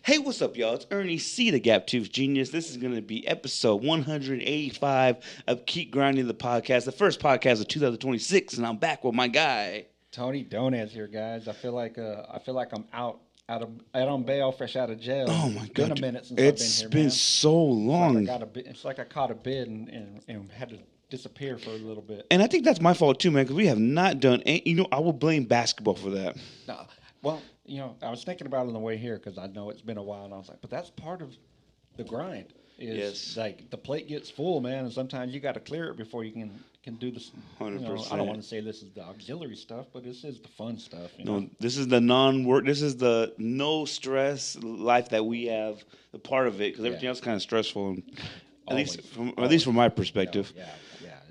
Hey, what's up, y'all? It's Ernie C, the Gap Tooth Genius. This is going to be episode 185 of Keep Grinding the Podcast, the first podcast of 2026, and I'm back with my guy. Tony Donez here, guys. I feel like I'm out on bail, fresh out of jail. Oh It's my been God, a dude. minute since I've been It's here, been man. so It's like I long. got a bit. It's like I caught a bid and had to disappear for a little bit. And I think that's my fault too, man, because we have not done any, I will blame basketball for that. Nah, well, I was thinking about it on the way here because I know it's been a while, and I was like, but that's part of the grind. Is Yes. like the plate gets full, man, and sometimes you got to clear it before you can do this. I don't want 100%. to say this is the auxiliary stuff, but this is the fun stuff. No, this is the non-work. This is the no stress life that we have. The part of it, because everything Yeah, else kind of stressful. always, At least from always. my No, perspective. yeah.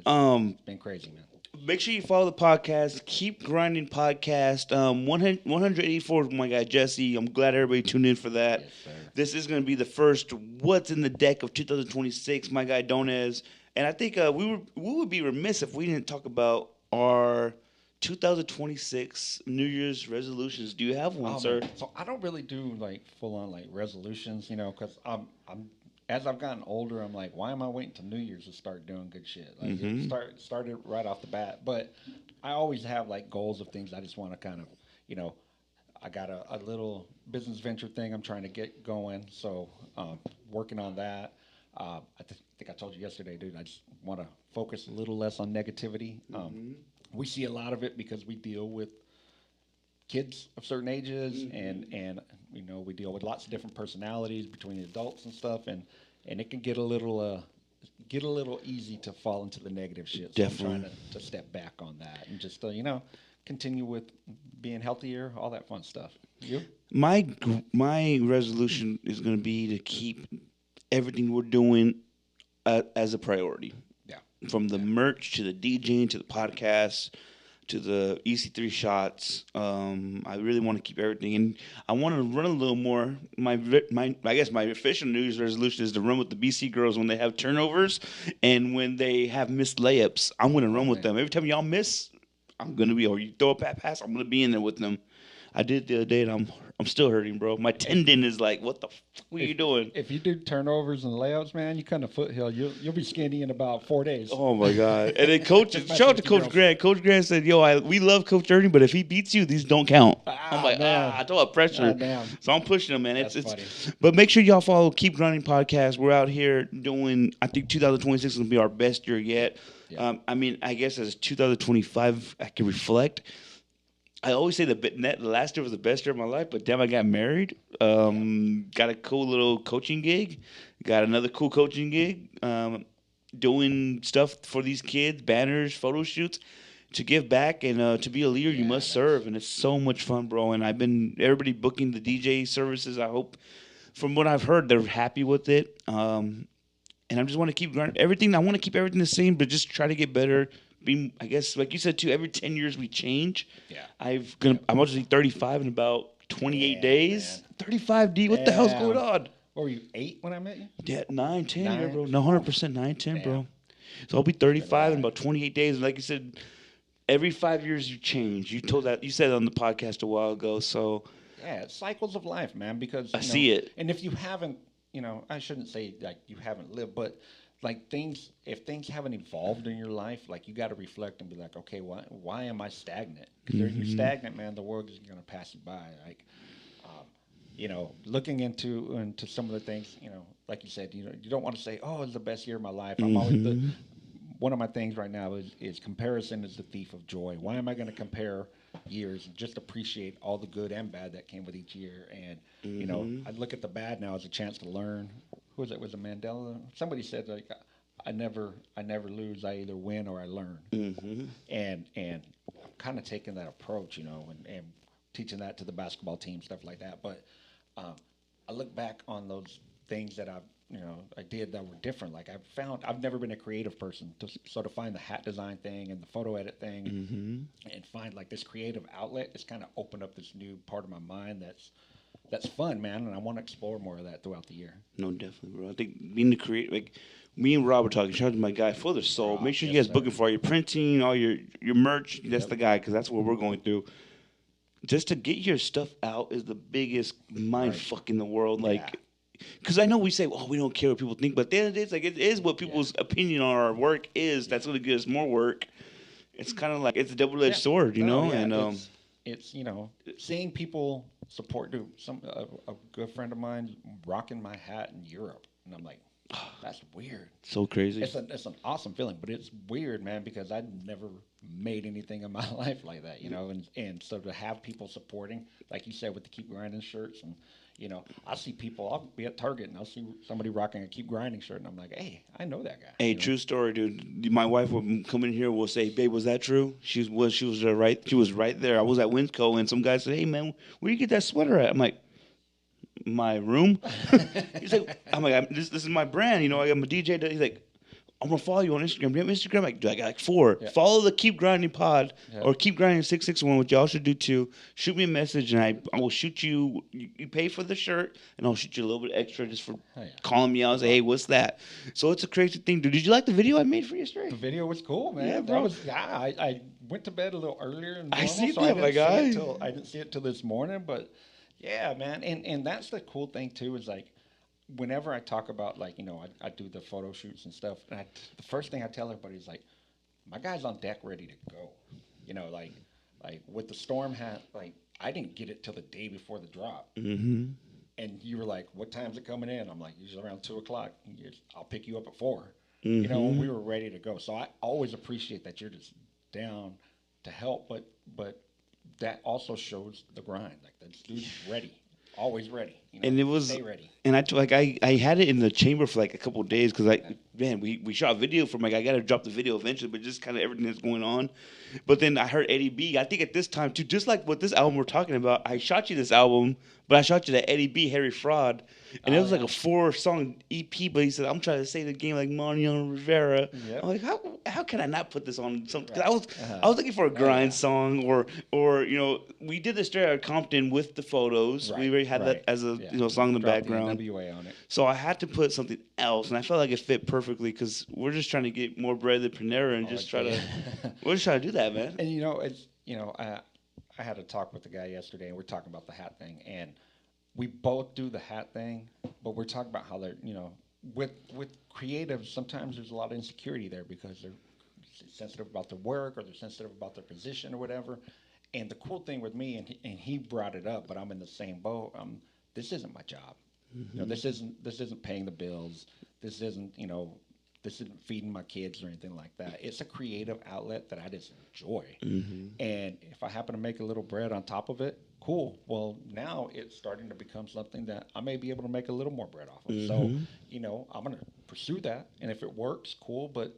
Um, It's been crazy, man. Make sure you follow the podcast. Keep Grinding Podcast. 184 with my guy Jesse. I'm glad everybody tuned in for that. Yes, sir. This is going to be the first What's in the Deck of 2026. My guy Donez. And I think we would be remiss if we didn't talk about our 2026 New Year's resolutions. Do you have one, sir? Man. So I don't really do like full on like resolutions, because I'm as I've gotten older, I'm like, why am I waiting till New Year's to start doing good shit? Like Mm-hmm. started right off the bat, but I always have like goals of things I just want to kind of, you know, I got a little business venture thing I'm trying to get going, so working on that. I think I told you yesterday, dude. I just want to focus a little less on negativity. We see a lot of it because we deal with kids of certain ages, and we deal with lots of different personalities between the adults and stuff, and it can get a little easy to fall into the negative shit. So I'm Definitely. trying to step back on that and just continue with being healthier, all that fun stuff. You? My resolution is going to be to keep everything we're doing as a priority. Yeah. From the Yeah. merch to the DJing to the podcast to the EC3 shots. I really want to keep everything, and I want to run a little more. I guess my official New Year's resolution is to run with the BC girls when they have turnovers and when they have missed layups. I'm going to run with Okay. them every time y'all miss. I'm going to be, or you throw a pass, I'm going to be in there with them. I did it the other day, and I'm still hurting, bro. My tendon is like, what the fuck are you doing? If you do turnovers and layups, man, you kind of foothill. You'll be skinny in about 4 days. Oh my god! And then coach, Just shout out to messing with your Coach girls. Grant. Coach Grant said, "Yo, we love Coach Ernie, but if he beats you, these don't count." I'm like, man. I don't have pressure. Damn. So I'm pushing him, man. That's It's funny. But make sure y'all follow Keep Grinding Podcast. We're out here doing. I think 2026 is gonna be our best year yet. Yeah. I guess as 2025, I can reflect. I always say the last year was the best year of my life, but damn, I got married. Got a cool little coaching gig. Got another cool coaching gig. Doing stuff for these kids, banners, photo shoots, to give back and to be a leader, you Yeah, must serve, and it's so much fun, bro. And everybody booking the DJ services. I hope, from what I've heard, they're happy with it. And I just want to keep grinding everything. I want to keep everything the same, but just try to get better. I guess, like you said too, every 10 years we change. Yeah. I'm actually 35 in about 28 Damn, days. man. 35 D. What the hell's Damn. going on? What were you, 8 when I met you? Yeah, 9, 10, yeah, Nine? bro. No, 100% 9, 10, Damn. bro. So I'll be 35 in while. about 28 days. And like you said, every 5 years you change. You said on the podcast a while ago. So Yeah, it's cycles of life, man. Because I see it. And if you haven't, I shouldn't say like you haven't lived, but like if things haven't evolved in your life, like you got to reflect and be like, okay, why am I stagnant? Because if you're stagnant, man, the world is gonna pass you by. Like, looking into some of the things, like you said, you don't want to say, oh, it's the best year of my life. I'm always one of my things right now is comparison is the thief of joy. Why am I going to compare years and just appreciate all the good and bad that came with each year? And I look at the bad now as a chance to learn. Who was it? Was it Mandela? Somebody said like, I never lose. I either win or I learn. And I'm kind of taking that approach, and teaching that to the basketball team, stuff like that. But I look back on those things that I did that were different. Like I've never been a creative person, so to find the hat design thing and the photo edit thing, and find like this creative outlet, it's kind of opened up this new part of my mind that's fun, man, and I want to explore more of that throughout the year. No, definitely, bro. I think being the creator, like me and Rob were talking. Shout out to my guy, Full of Soul. Rob, Make sure you yes, guys booking sir. for all your printing, all your merch. That's Yep. the guy, because that's what we're going through. just to get your stuff out is the biggest mind Right. fuck in the world. Yeah. Like, because I know we say, "Oh, we don't care what people think," but then it's like it is what Yeah. people's opinion on our work is. Yeah. That's going to get us more work. It's kind of like it's a double edged Yeah. sword, you No, know. yeah. And It's seeing people support. Dude, a good friend of mine rocking my hat in Europe, and I'm like, that's weird. so crazy. It's an awesome feeling, but it's weird, man, because I've never made anything in my life like that, and so to have people supporting, like you said, with the Keep Grinding shirts, and I see people. I'll be at Target and I'll see somebody rocking a Keep Grinding shirt, and I'm like, hey, I know that guy. Hey, true story, dude. My wife will come in here. Will say, "Babe, was that true?" She was right. She was right there. I was at Winsco, and some guy said, "Hey, man, where you get that sweater at?" I'm like, "My room." He's like, "I'm like, this is my brand. I'm a DJ." He's like, "I'm gonna follow you on Instagram. Do you have Instagram?" I'm like, "Dude, I got like 4. Yeah. Follow the Keep Grinding Pod Yeah. or Keep Grinding 661, which y'all should do too. Shoot me a message, and I will shoot you. You pay for the shirt, and I'll shoot you a little bit extra just for Oh, yeah. calling me out and say, hey, what's that?" So it's a crazy thing, dude. Did you like the video I made for you The yesterday? video was cool, man. Yeah, bro. I went to bed a little earlier than I normal, see so that, my guy. I didn't see it till this morning. But yeah, man, and that's the cool thing too is like whenever I talk about like I do the photo shoots and stuff, and the first thing I tell everybody is like my guy's on deck ready to go. Like with the storm hat, like I didn't get it till the day before the drop. Mm-hmm. And you were like, "What time's it coming in?" I'm like, "Usually around 2 o'clock. I'll pick you up at 4." And we were ready to go. So I always appreciate that you're just down to help, but that also shows the grind. Like that dude's ready, always ready. And it was, stay ready. and I had it in the chamber for like a couple of days because we shot video from like I got to drop the video eventually, but just kind of everything that's going on. But then I heard Eddie B. I think at this time too, just like what this album we're talking about, I shot you this album, but I shot you that Eddie B. Harry Fraud, and it was like a 4-song EP. But he said, "I'm trying to say the game like Mariano Rivera." Yep. I'm like, how can I not put this on something? Right. I was looking for a grind yeah. song or we did the straight out Compton with the photos. We already had that as a song in the Drop background. The NWA on it. So I had to put something else, and I felt like it fit perfectly because we're just trying to get more bread than Panera and we're just trying to do that, man. And I had a talk with the guy yesterday, and we're talking about the hat thing, and we both do the hat thing, but we're talking about how they're with creatives. Sometimes there's a lot of insecurity there because they're sensitive about their work or they're sensitive about their position or whatever. And the cool thing with me, and he brought it up, but I'm in the same boat. This isn't my job. This isn't paying the bills. This isn't this isn't feeding my kids or anything like that. It's a creative outlet that I just enjoy. And if I happen to make a little bread on top of it, cool. Well, now it's starting to become something that I may be able to make a little more bread off of. So, I'm going to pursue that. And if it works, cool. But,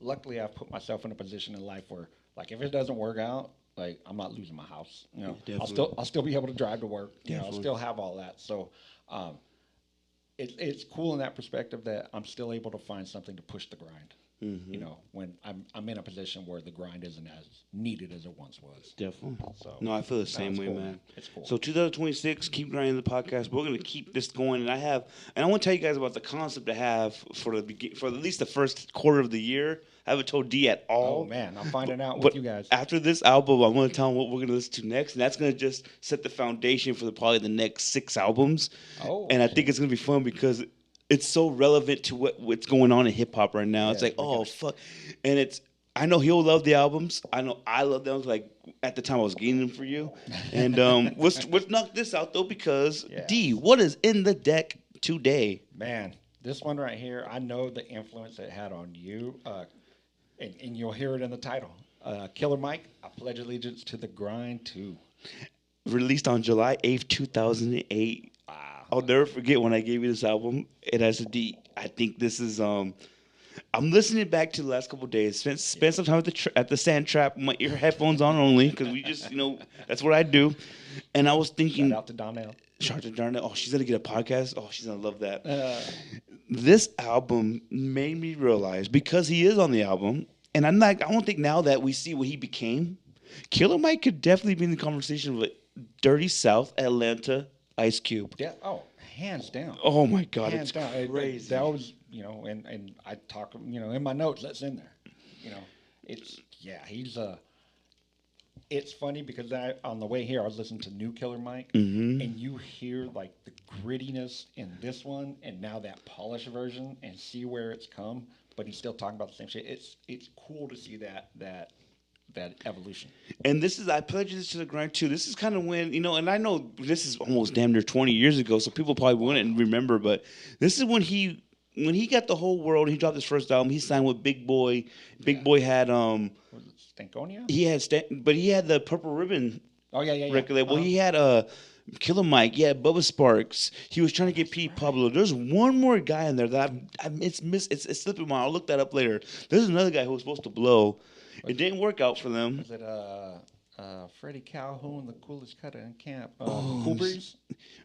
luckily I've put myself in a position in life where, like, if it doesn't work out, like, I'm not losing my house. I'll still be able to drive to work. I'll still have all that. So, it's cool in that perspective that I'm still able to find something to push the grind. When I'm in a position where the grind isn't as needed as it once was. Definitely. So no, I feel the same way, cool, man. It's cool. So 2026, keep grinding the podcast. We're gonna keep this going, and I want to tell you guys about the concept I have for at least the first quarter of the year. I haven't told D at all. Oh man, I'm finding out But with you guys. after this album, I'm going to tell them what we're going to listen to next, and that's going to just set the foundation for probably the next 6 albums. Oh, and I think it's going to be fun because it's so relevant to what's going on in hip hop right now. It's like, oh fuck, and I know he'll love the albums. I know I love them. Like at the time, I was getting them for you. And let's knock this out though, because D, what is in the deck today? Man, this one right here, I know the influence it had on you. And you'll hear it in the title. Killer Mike, I pledge allegiance to the grind too. Released on July 8th, 2008. Wow. I'll never forget when I gave you this album. And I said, D, I think this is I'm listening back to the last couple of days. Spent some time at the sand trap with my ear headphones on only because we just that's what I do. And I was thinking, shout out to Donez. Shout out to Donez. Oh, she's gonna get a podcast. Oh, she's gonna love that. This album made me realize, because he is on the album, and I don't think now that we see what he became, Killer Mike could definitely be in the conversation with Dirty South, Atlanta, Ice Cube. Yeah. Oh, hands down. Oh my God, hands down. crazy. That was and I talk in my notes. That's in there. He's it's funny because on the way here, I was listening to New Killer Mike, Mm-hmm. and you hear like the grittiness in this one, and now that polished version, and see where it's come. But he's still talking about the same shit. It's cool to see that evolution. And this is I pledge this to the grind too. This is kind of when and I know this is almost damn near 20 years ago, so people probably wouldn't remember. But this is when he got the whole world. He dropped his first album. He signed with Big Boy. Big Yeah. Boy had Was it Stankonia? but he had the Purple Ribbon Oh yeah, yeah, yeah. record label. Uh-huh. He had Killer Mike. Yeah, Bubba Sparks. He was trying to get Pete Pablo. There's one more guy in there that it's slipping my. I'll look that up later. There's another guy who was supposed to blow. It didn't work out for them. Was it Freddie Calhoun, the coolest cutter in camp? Oh, Cool Breeze?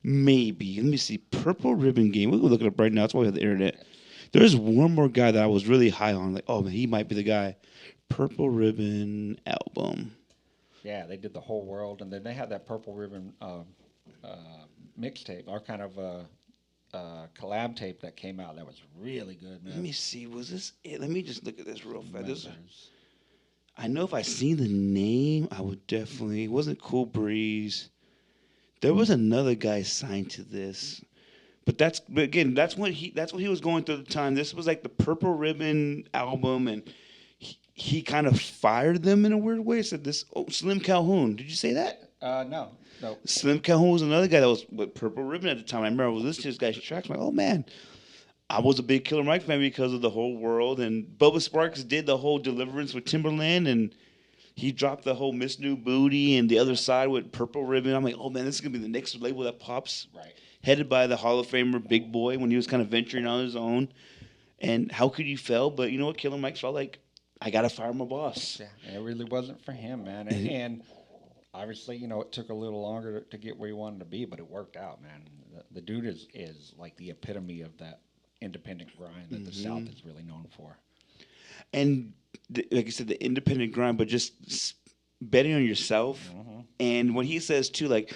maybe. Let me see. Purple Ribbon Game. We'll look it up right now. That's why we have the internet. There's one more guy that I was really high on. Like, oh man, he might be the guy. Purple Ribbon album. Yeah, they did the whole world, and then they had that Purple Ribbon mixtape, or kind of collab tape that came out. That was really good, man. Let me see. Was this it? Let me just look at this real fast. This, Members. I know if I seen the name, I would definitely. It wasn't Cool Breeze. There was another guy signed to this. But again, that's what he was going through at the time. This was like the Purple Ribbon album, and he kind of fired them in a weird way. Said this Slim Calhoun. Did you say that? No, no. Slim Calhoun was another guy that was with Purple Ribbon at the time. I remember I was listening to this guy's tracks. I'm like, oh man, I was a big Killer Mike fan because of the whole world. And Bubba Sparks did the whole Deliverance with Timberland, and he dropped the whole Miss New Booty and the other side with Purple Ribbon. I'm like, oh man, this is gonna be the next label that pops. Right. Headed by the Hall of Famer Big Boy when he was kind of venturing on his own. And how could you fail? But you know what? Killer Mike felt like, I got to fire my boss. Yeah, it really wasn't for him, man. And obviously, it took a little longer to get where he wanted to be, but it worked out, man. The dude is like the epitome of that independent grind that the South is really known for. And like I said, the independent grind, but just betting on yourself. And when he says, too, like,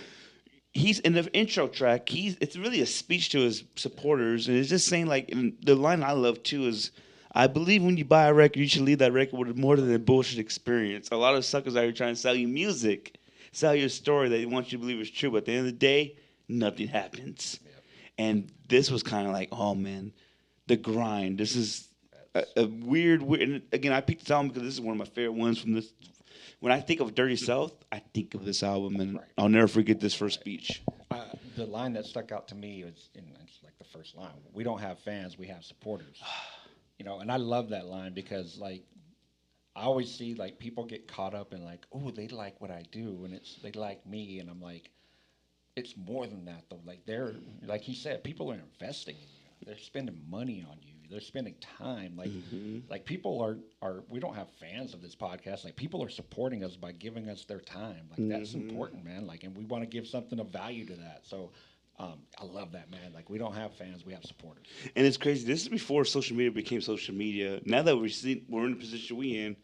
he's in the intro track. It's really a speech to his supporters, and it's just saying like. And the line I love too is, "I believe when you buy a record, you should leave that record with more than a bullshit experience." A lot of suckers out here trying to sell you music, sell you a story that they want you to believe is true, but at the end of the day, nothing happens. Yep. And this was kind of like, oh man, the grind. This is a weird. And again, I picked this album because this is one of my favorite ones from this. When I think of Dirty South, I think of this album, and Right. I'll never forget this first speech. The line that stuck out to me was, and it's like the first line: "We don't have fans, we have supporters." And I love that line because, like, I always see like people get caught up in like, oh, they like what I do, and they like me, and I'm like, it's more than that though. Like they're like he said, people are investing in you. They're spending money on you. They're spending time. Like people are we don't have fans of this podcast. Like people are supporting us by giving us their time. Like that's important, man. Like, and we want to give something of value to that. So I love that, man. Like we don't have fans, we have supporters. And it's crazy. This is before social media became social media. Now that we're in the position we in,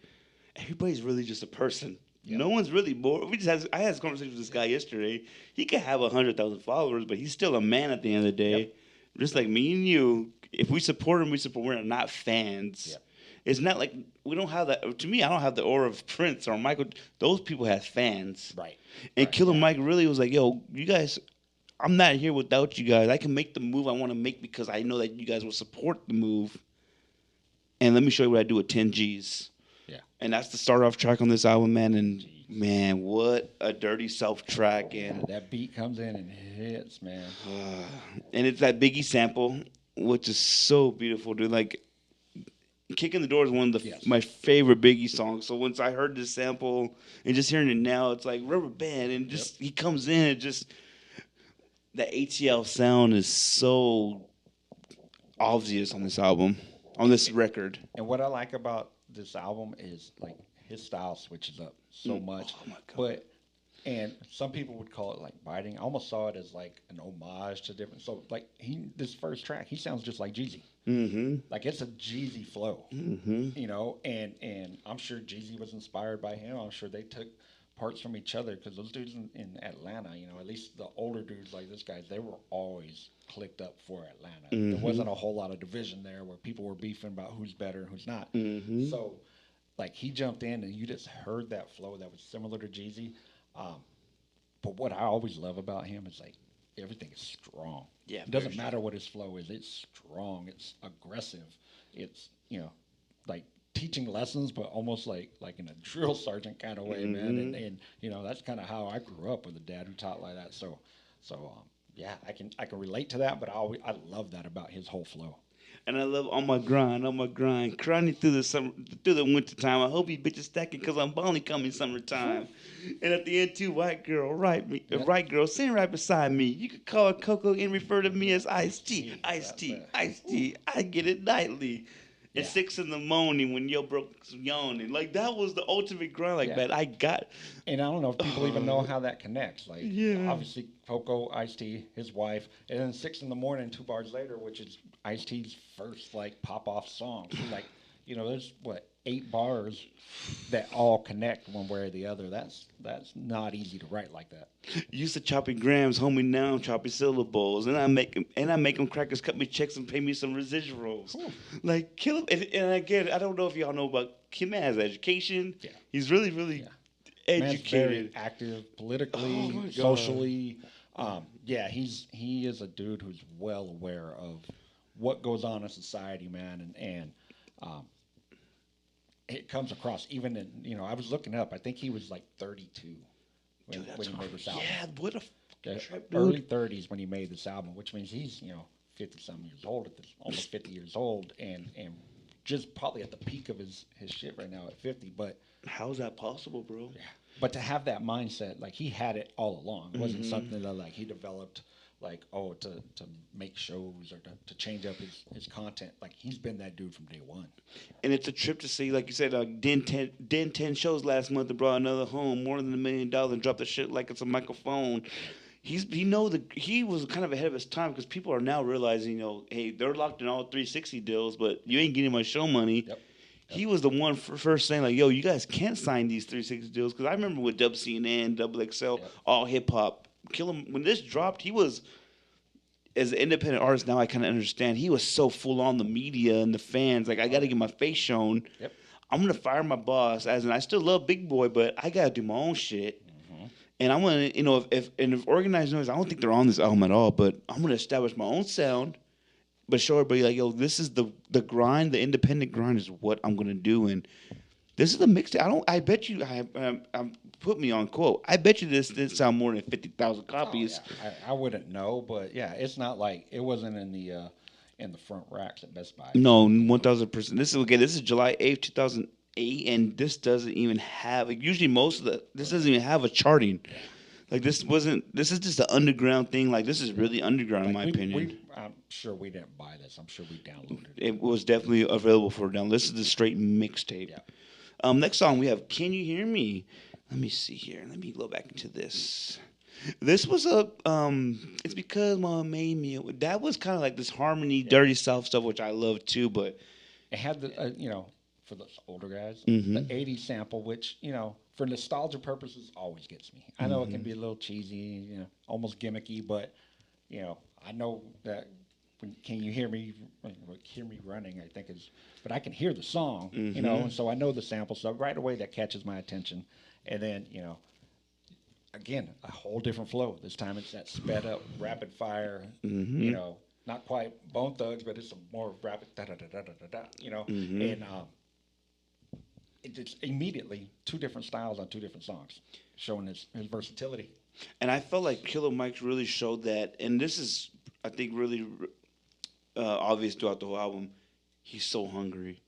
everybody's really just a person. Yep. No one's really more. I had this conversation with this guy yesterday. He could have 100,000 followers, but he's still a man at the end of the day. Yep. Just like me and you. If we support him, we support. We're not fans. Yep. It's not like we don't have that. To me, I don't have the aura of Prince or Michael. Those people have fans. Right. And Right, Killer yeah. Mike really was like, yo, you guys, I'm not here without you guys. I can make the move I want to make because I know that you guys will support the move. And let me show you what I do with 10 G's. Yeah. And that's the start off track on this album, man. And man, what a Dirty South track. And That beat comes in and hits, man. and it's that Biggie sample, which is so beautiful, dude. Like, Kicking the Door is one of my favorite Biggie songs. So once I heard this sample and just hearing it now, it's like Rubber Band. And just he comes in and just the ATL sound is so obvious on this album, on this record. And what I like about this album is like his style switches up so much. Oh my God. But and some people would call it like biting. I almost saw it as like an homage to different. So like this first track, he sounds just like Jeezy. Mm-hmm. Like it's a Jeezy flow, and I'm sure Jeezy was inspired by him. I'm sure they took parts from each other because those dudes in Atlanta, at least the older dudes like this guy, they were always clicked up for Atlanta. There wasn't a whole lot of division there where people were beefing about who's better and who's not. So like he jumped in and you just heard that flow that was similar to Jeezy. Um, but what I always love about him is like everything is strong. Yeah, It very doesn't strong. matter what his flow is. It's strong. It's aggressive. It's like teaching lessons, but almost like in a drill sergeant kind of way, man. Hmm. And that's kind of how I grew up with a dad who taught like that. So yeah, I can relate to that. But I love that about his whole flow. And I love on my grind, grinding through the summer, through the winter time. I hope you bitches stacking because I'm only coming summertime. And at the end, too, Yeah. white girl, sitting right beside me. You could call her Coco and refer to me as Iced Tea, Gee, Iced that's Tea, a Iced Tea. I get it nightly. At yeah. 6 in the morning when yo broke yawning, like that was the ultimate grind. Like Yeah. man, I got, And I don't know if people even know how that connects. Like, yeah. obviously, Coco, Ice T, his wife, and then 6 in the morning, 2 bars later, which is Ice T's first like pop off song. So like, there's what 8 bars that all connect one way or the other. That's not easy to write like that. Used to chopping grams, homie. Now I'm chopping syllables, and I make them crackers cut me checks and pay me some residuals. Whew. Like kill him, and again, I don't know if y'all know about Kim has education. Yeah, He's really, really yeah. Man's very educated. active Oh politically, my god. socially. Yeah, he is a dude who's well aware of what goes on in society, man, and um, it comes across even in I was looking up. I think he was like 32 when, Dude, when that's he made hard. this album. Yeah, what a Okay, trip, early dude. 30s when he made this album, which means he's 50 something years old at this, almost 50 years old, and just probably at the peak of his shit right now at 50. But How's that possible, bro? yeah, but to have that mindset, like he had it all along. It wasn't Hmm. something that like he developed like to make shows or to change up his content. Like he's been that dude from day one. And it's a trip to see, like you said, did 10 shows last month and brought another home, more than $1 million, and dropped the shit like it's a microphone. He was kind of ahead of his time because people are now realizing, hey, they're locked in all 360 deals, but you ain't getting my show money. Yep. Yep. He was the one first saying like, yo, you guys can't sign these 360 deals because I remember with Dub CNN, Double XL, Yep. all hip hop. Kill him when this dropped. He was as an independent artist now. I kind of understand. He was so full on the media and the fans. Like I got Oh to yeah. get my face shown. Yep. I'm gonna fire my boss, as in I still love Big Boy, but I gotta do my own shit. Hmm. And I'm gonna, if organized noise, I don't think they're on this album at all, but I'm gonna establish my own sound, but show everybody like, yo, this is the grind, the independent grind is what I'm gonna do, and this is the mixtape. I bet you, put me on quote. I bet you this did sound more than 50,000 Oh yeah. copies. I wouldn't know, but yeah, it's not like it wasn't in the front racks at Best Buy. No, 1,000%. This is okay. This is July 8th, 2008, and this doesn't even have. Like, usually, this doesn't even have a charting. Yeah. Like this wasn't. This is just an underground thing. Like this is really underground, in Like my opinion. I'm sure we didn't buy this. I'm sure we downloaded it. It was definitely available for download. This is the straight mixtape. Yeah. Next song we have "Can You Hear Me." Let me see here. Let me go back into this. This was a It's because mom made me. That was kind of like this harmony, Yeah. dirty south stuff, which I love too. But It had for those older guys, hmm the '80s sample, which for nostalgia purposes always gets me. I know it can be a little cheesy, almost gimmicky, but I know that. Can you hear me? Hear me running? I think is, but I can hear the song, and so I know the sample. So right away that catches my attention, and then again, a whole different flow. This time it's that sped up, rapid fire. hmm Not quite Bone Thugs, but it's a more rapid da da da da da da da. hmm And it's immediately two different styles on two different songs, showing his versatility. And I felt like Killer Mike really showed that, and this is, I think, really obvious throughout the whole album. He's so hungry.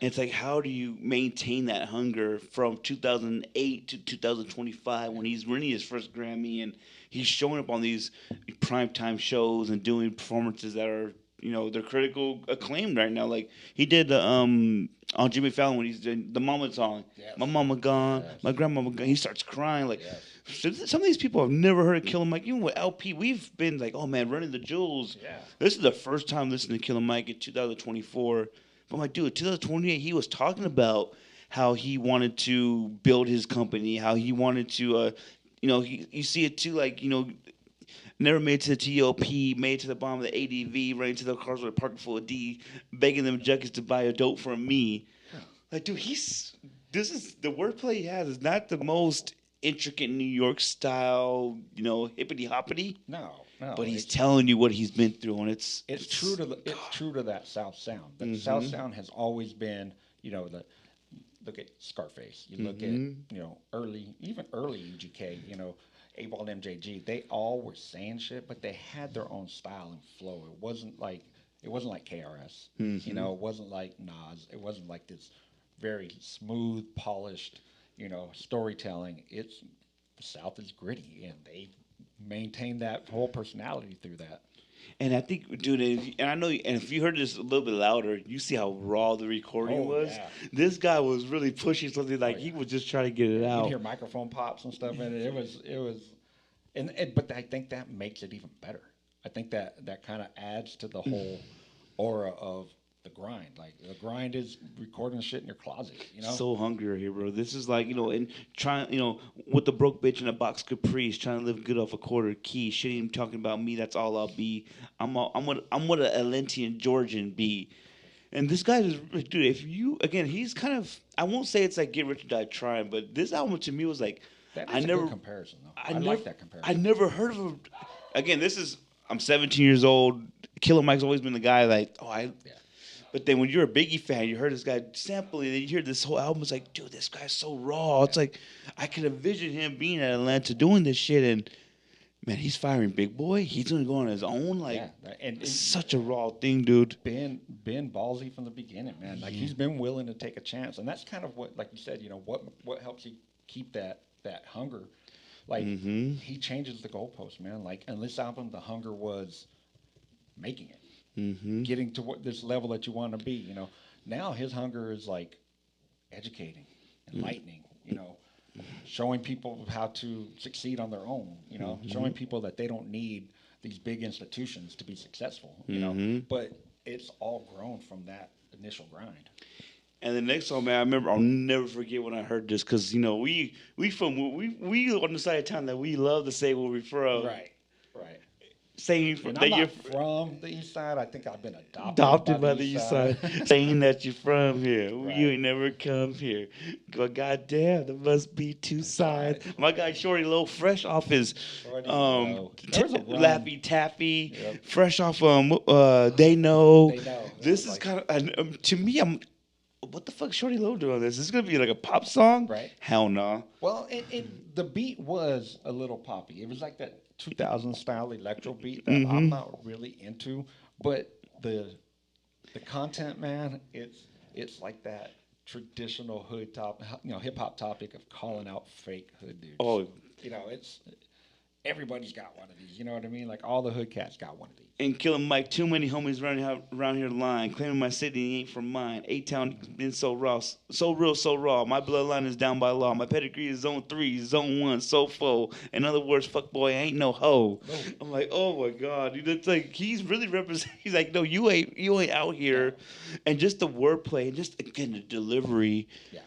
And it's like, how do you maintain that hunger from 2008 to 2025 when he's winning his first Grammy and he's showing up on these primetime shows and doing performances that are, they're critical acclaimed right now. Like he did on Jimmy Fallon when he's doing the Mama song. Yes. My mama gone, Yes. my grandmama gone. He starts crying like. Yes. Some of these people have never heard of Killer Mike. Even with LP, we've been like, oh man, running the jewels. Yeah. This is the first time listening to Killer Mike in 2024. But my dude, 2028, he was talking about how he wanted to build his company, how he wanted to, you see it too, like, never made it to the TOP, made it to the bottom of the ADV, ran into the cars with a parking full of D, begging them junkies to buy a dope from me. Like, dude, this is the wordplay he has is not the most intricate New York style, hippity hoppity, No, but no, he's telling you what he's been through, and it's true to it's true to that South Sound. That South mm-hmm, Sound has always been, the look at Scarface. You look at mm-hmm, even early UGK. A-Ball and MJG. They all were saying shit, but they had their own style and flow. It wasn't like KRS. mm-hmm. It wasn't like Nas. It wasn't like this very smooth, polished, storytelling. The South is gritty, and they maintain that whole personality through that. And I think, dude, and I know, and if you heard this a little bit louder, you see how raw the recording Oh was. yeah, This guy was really pushing something oh like yeah. he was just trying to get it Yeah, you'd out. hear microphone pops and stuff in it. It was, but I think that makes it even better. I think that kind of adds to the whole aura of the grind. Like the grind is recording shit in your closet. So hungry right here, bro. This is like, and trying, with the broke bitch in a box caprice, trying to live good off a quarter key. Shit ain't talking about me. That's all I'll be. I'm what a Atlantean Georgian be. And this guy is, dude. If you again, he's kind of. I won't say it's like Get Rich or Die Trying, but this album to me was like, That I is a good never, comparison, though. I I never, like that I comparison. never heard of him. Again, this is. I'm 17 years old. Killer Mike's always been the guy like, Yeah, but then when you're a Biggie fan, you heard this guy sampling, and then you hear this whole album. It's like, dude, this guy's so raw. It's yeah, like I can envision him being at Atlanta doing this shit, and man, he's firing Big Boy. He's gonna go on his own. Like, yeah. it's such a raw thing, dude. Been ballsy from the beginning, man. Like he's been willing to take a chance, and that's kind of what, like you said, what helps you keep that hunger. Like Mm-hmm. he changes the goalpost, man. Like in this album, the hunger was making it, Mm-hmm. getting to this level that you want to be. Now his hunger is like educating, enlightening. Showing people how to succeed on their own. Showing people that they don't need these big institutions to be successful. Mm-hmm. But it's all grown from that initial grind. And the next song, man, I remember. I'll never forget when I heard this because we on the side of town that we love to say where we're from. Right. Right. Saying And that I'm you're not from the east side. I think I've been adopted by by the the east east side, side. saying that you're from here. You Right. ain't never come here. But goddamn, there must be two sides. My guy Shorty Low, fresh off his Shorty Low. There was a run. Lappy Taffy, Yep. fresh off They Know. They know. This is Like, kind of to me. What the fuck, Shorty Low doing this? Is this gonna be like a pop song? right. Hell no. Well, the beat was a little poppy. It was like that 2000 style electro beat that I'm not really into, but the content, man, it's like that traditional hood hip hop topic of calling out fake hood dudes. Oh, It's everybody's got one of these. You know what I mean? Like all the hood cats got one of these. and killing Mike. Too many homies around here lying, claiming my city ain't from mine. A-Town been so raw, so real, so raw. My bloodline is down by law. My pedigree is zone 3, zone 1, so full. In other words, fuck boy, I ain't no hoe. No. I'm like, oh my god, dude, it's like he's really representing. He's like, no, you ain't out here, and just the wordplay, and just again the delivery. Yeah.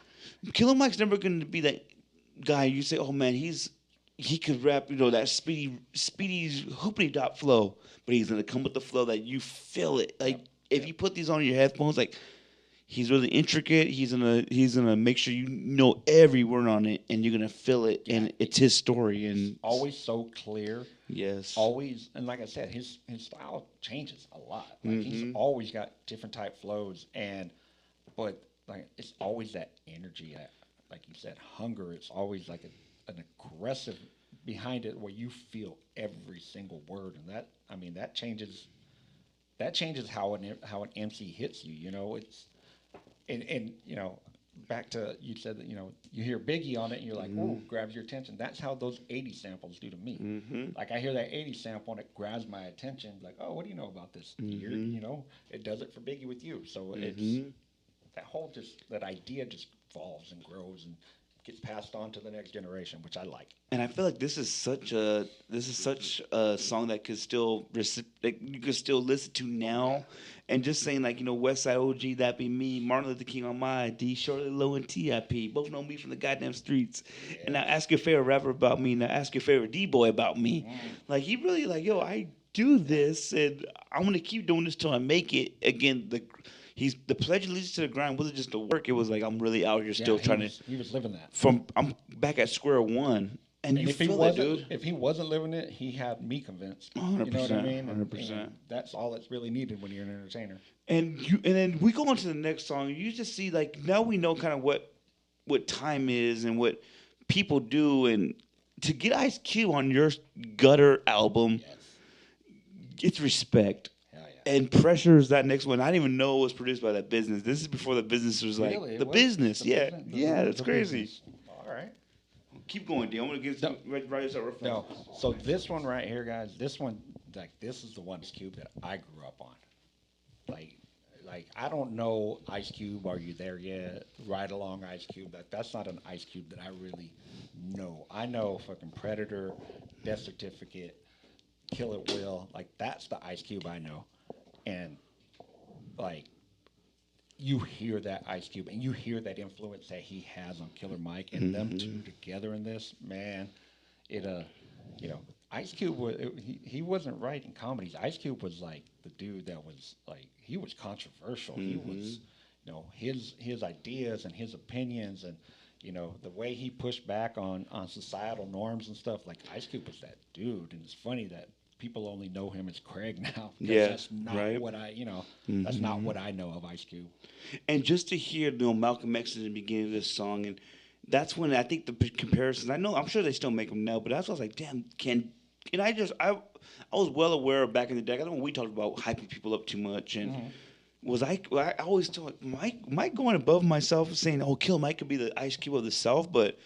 Killer Mike's never going to be that guy. You say, oh man, he could rap, that speedy hoopity dop flow, but he's gonna come with the flow that you feel it. Like if you put these on your headphones, like he's really intricate. He's gonna make sure you know every word on it, and you're gonna feel it, and it's his story. And Always so clear. yes, Always, and like I said, his style changes a lot. Like he's always got different type flows, but like it's always that energy, that, like you said, hunger. It's always like an aggressive behind it where you feel every single word, and that changes how an MC hits you. It's and back to, you said that you hear Biggie on it and you're like, ooh, grabs your attention. That's how those 80 samples do to me. Like I hear that 80 sample and it grabs my attention. Like, oh, what do you know about this? It does it for Biggie with you. So it's that idea just evolves and grows and gets passed on to the next generation, which I like. and I feel like this is such a song that could still that you could still listen to now, and just saying like West Side OG, that be me, Martin Luther King on my ID, Shorty Low and TIP, both know me from the goddamn streets. Yeah. And now ask your favorite rapper about me, now ask your favorite D boy about me. Like he really like I do this, and I'm gonna keep doing this till I make it. Again, he's the pledge allegiance to the grind wasn't just the work. It was like I'm really out here still Yeah, trying to. he was living that. From I'm back at square one, and And you feel it, dude. if he wasn't living it, he had me convinced. You know what I 100%, mean? And, 100%. that's all that's really needed when you're an entertainer. And then we go on to the next song. You just see like now we know kind of what time is and what people do, and to get Ice Cube on your gutter album, Yes. it's respect. Hell yeah. And Pressure is that next one. I didn't even know it was produced by that business. This is before the business was like Really? It the was? business. The Yeah, business? yeah, that's The crazy. business. All right. Keep going, D. I'm gonna get No. write this out. No. So this one right here, guys, this one, like, this is the one Ice Cube that I grew up on. Like I don't know Ice Cube. Are you there yet? Ride along Ice Cube. That's not an Ice Cube that I really know. I know fucking Predator, Death Certificate, Kill It Will. Like that's the Ice Cube I know. And like you hear that Ice Cube and you hear that influence that he has on Killer Mike and them two together in this, man, it you know, Ice Cube was he wasn't writing comedies. Ice Cube was like the dude that was like he was controversial. He was, you know, his ideas and his opinions and you know the way he pushed back on societal norms and stuff. Like Ice Cube was that dude, and it's funny that people only know him as Craig now. 'Cause Yeah, that's not right. what I that's not what I know of Ice Cube. And just to hear, you know, Malcolm X in the beginning of this song, and that's when I think the comparisons. I'm sure they still make them now, but that's what I was like, damn, and I was well aware of back in the day. I know when we talked about hyping people up too much, and I always thought Mike going above myself, saying, "Oh, Kill Mike could be the Ice Cube of the South," but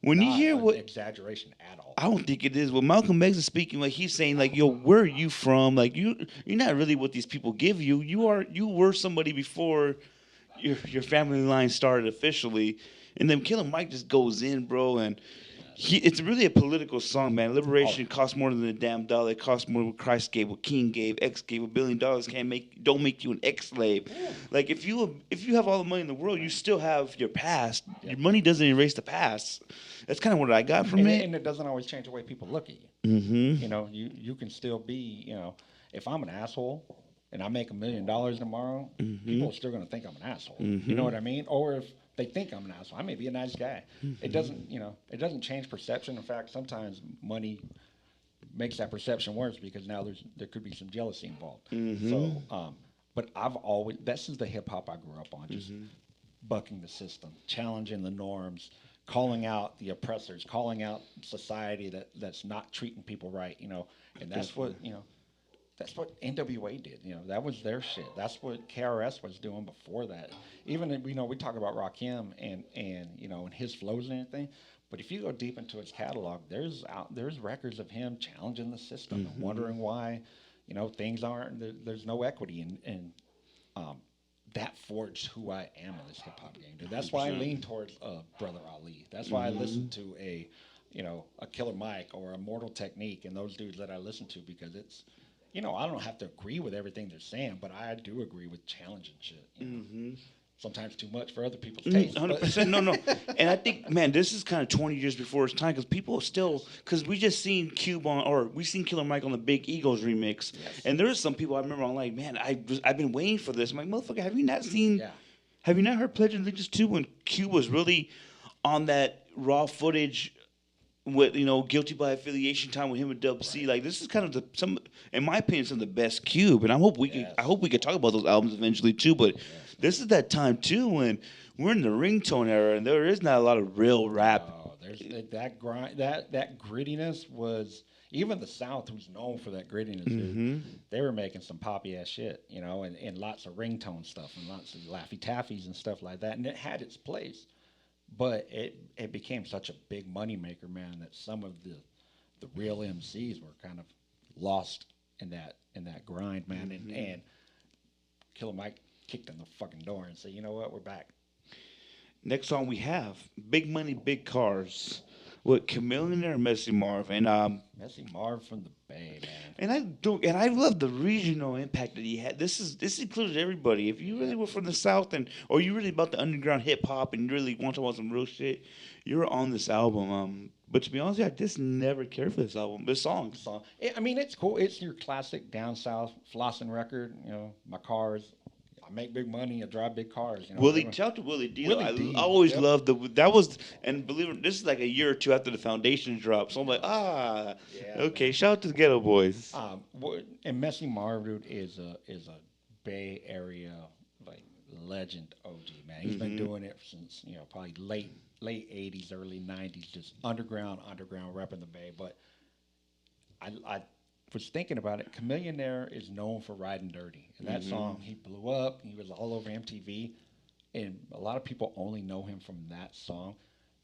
when you Not hear an what exaggeration at all. I don't think it is. When Malcolm X is speaking, like he's saying, like, "Yo, where are you from? Like, you're not really what these people give you. You were somebody before your family line started officially." And then Killer Mike just goes in, bro, and it's really a political song, man. Liberation costs more than a damn dollar. It costs more than what Christ gave, what King gave, X gave. $1 billion don't make you an ex-slave. Like if you have all the money in the world, you still have your past. Your money doesn't erase the past. That's kind of what I got from it. And it doesn't always change the way people look at you. You know, you can still be, you know, if I'm an asshole and I make $1 million tomorrow, people are still going to think I'm an asshole. You know what I mean? Or if they think I'm an asshole, I may be a nice guy. It doesn't, you know, it doesn't change perception. In fact, sometimes money makes that perception worse because now there could be some jealousy involved. So, but I've always this is the hip hop I grew up on, just bucking the system, challenging the norms, calling out the oppressors, calling out society that's not treating people right, you know, and that's what, you know, that's what NWA did. You know, that was their shit. That's what KRS was doing before that. Even, you know, we talk about Rakim and you know, and his flows and everything, but if you go deep into his catalog, there's records of him challenging the system and wondering why, you know, things aren't, there's no equity, and that forged who I am in this hip hop game. Dude. That's why I lean towards Brother Ali. That's why I listen to a Killer Mike or a Mortal Technique and those dudes that I listen to, because it's, you know, I don't have to agree with everything they're saying, but I do agree with challenging shit. You know? Sometimes too much for other people's taste. 100%. No. And I think, man, this is kind of 20 years before its time because people still, because we just seen we seen Killer Mike on the Big Eagles remix. Yes. And there's some people I remember, I'm like, man, I've been waiting for this. I'm like, motherfucker, have you not heard Pledge of Allegiance 2 when Q was really on that raw footage with, you know, Guilty by Affiliation time with him and Dub C? Like, this is kind of in my opinion, some of the best Cube. And I hope we could talk about those albums eventually too. But this is that time too when we're in the ringtone era and there is not a lot of real rap. Oh, there's that grind, that grittiness was, even the South, who's known for that grittiness, dude, they were making some poppy ass shit, you know, and lots of ringtone stuff and lots of Laffy Taffies and stuff like that, and it had its place. But it became such a big money maker, man, that some of the real MCs were kind of lost in that grind, man. And Killer Mike kicked in the fucking door and said, you know what, we're back. Next song we have Big Money, Big Cars with Chameleon and Messy Marv. And Messy Marv from the Bay, man. And I love the regional impact that he had. This included everybody. If you really were from the South or you really about the underground hip hop and you really want to talk about some real shit, you're on this album. But to be honest, I just never cared for this album. This song. I mean, it's cool. It's your classic down south flossing record. You know, my cars, I make big money, I drive big cars, you know, Willie, whatever. shout out to Willie D. Though. Willie I D. always Yep. loved that was, and believe it, this is like a year or two after the foundation dropped. So I'm like, Yeah, okay, man. shout out to the Ghetto Boys. And Messy Marv, dude, is a Bay Area like legend OG man. He's been doing it since probably late '80s, early '90s, just underground repping the Bay. But I was thinking about it. Chameleonaire is known for riding dirty, and that song he blew up. He was all over MTV, and a lot of people only know him from that song.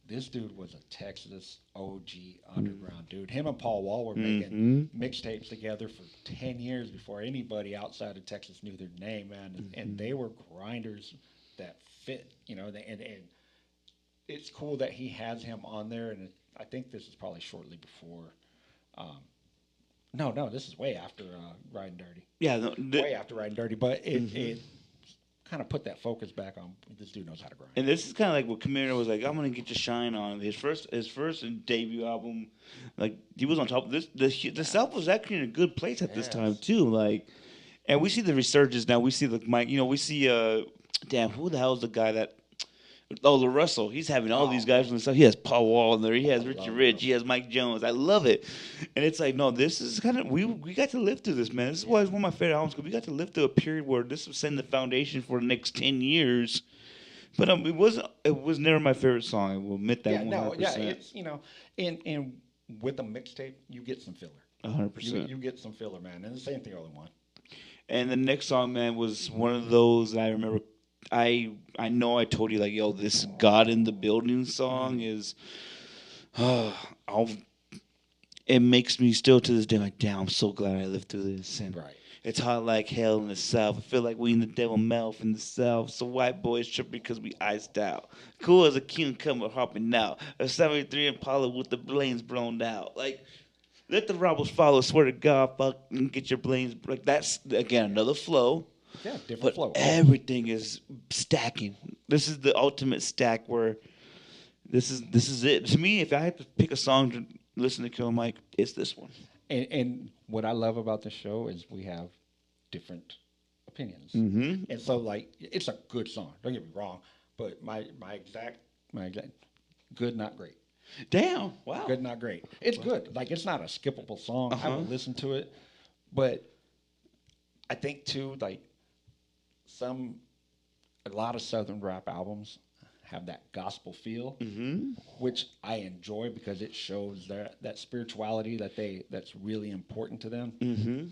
This dude was a Texas OG underground dude. Him and Paul Wall were making mixtapes together for 10 years before anybody outside of Texas knew their name, man. And they were grinders that fit, and it's cool that he has him on there. And I think this is probably shortly before. No, this is way after Riding Dirty. Yeah, no, Way after Riding Dirty. But it kind of put that focus back on this dude knows how to grind. and this is kind of like what Camino was like. I'm gonna get your shine on his first debut album. Like he was on top of this. The South was actually in a good place at this time too. Like, and we see the resurgence now. We see the Mike. We see damn, who the hell is the guy that? Oh, LaRussell. He's having all these guys from the South. He has Paul Wall in there. He has Richie Rich. He has Mike Jones. I love it. And it's like, no, this is kind of we got to live through this, man. This is why it's one of my favorite albums because we got to live through a period where this was setting the foundation for the next 10 years. But it was never my favorite song. I will admit that 100%. It's and with a mixtape you get some filler. 100%. You get some filler, man. And the same thing only one. And the next song, man, was one of those I remember. I know I told you like, yo, this God in the Building song is, it makes me still to this day like, damn, I'm so glad I lived through this. And Right. it's hot like hell in the South. I feel like we in the devil mouth in the South. So white boys trip because we iced out. Cool as a cucumber hopping out. A 73 Impala with the blains blown out. Like, let the robbers follow. Swear to God, fuck, and get your blains. Like, that's, again, another flow. Yeah, different But flow. everything is stacking. This is the ultimate stack where this is it. To me, if I had to pick a song to listen to Kill Mike, it's this one. And what I love about the show is we have different opinions. Mm-hmm. And so like it's a good song. Don't get me wrong, but my exact good, not great. Damn! Wow. Good, not great. It's good. Like it's not a skippable song. I will listen to it, but I think too like a lot of Southern rap albums have that gospel feel, which I enjoy because it shows that spirituality that's really important to them. Mm-hmm.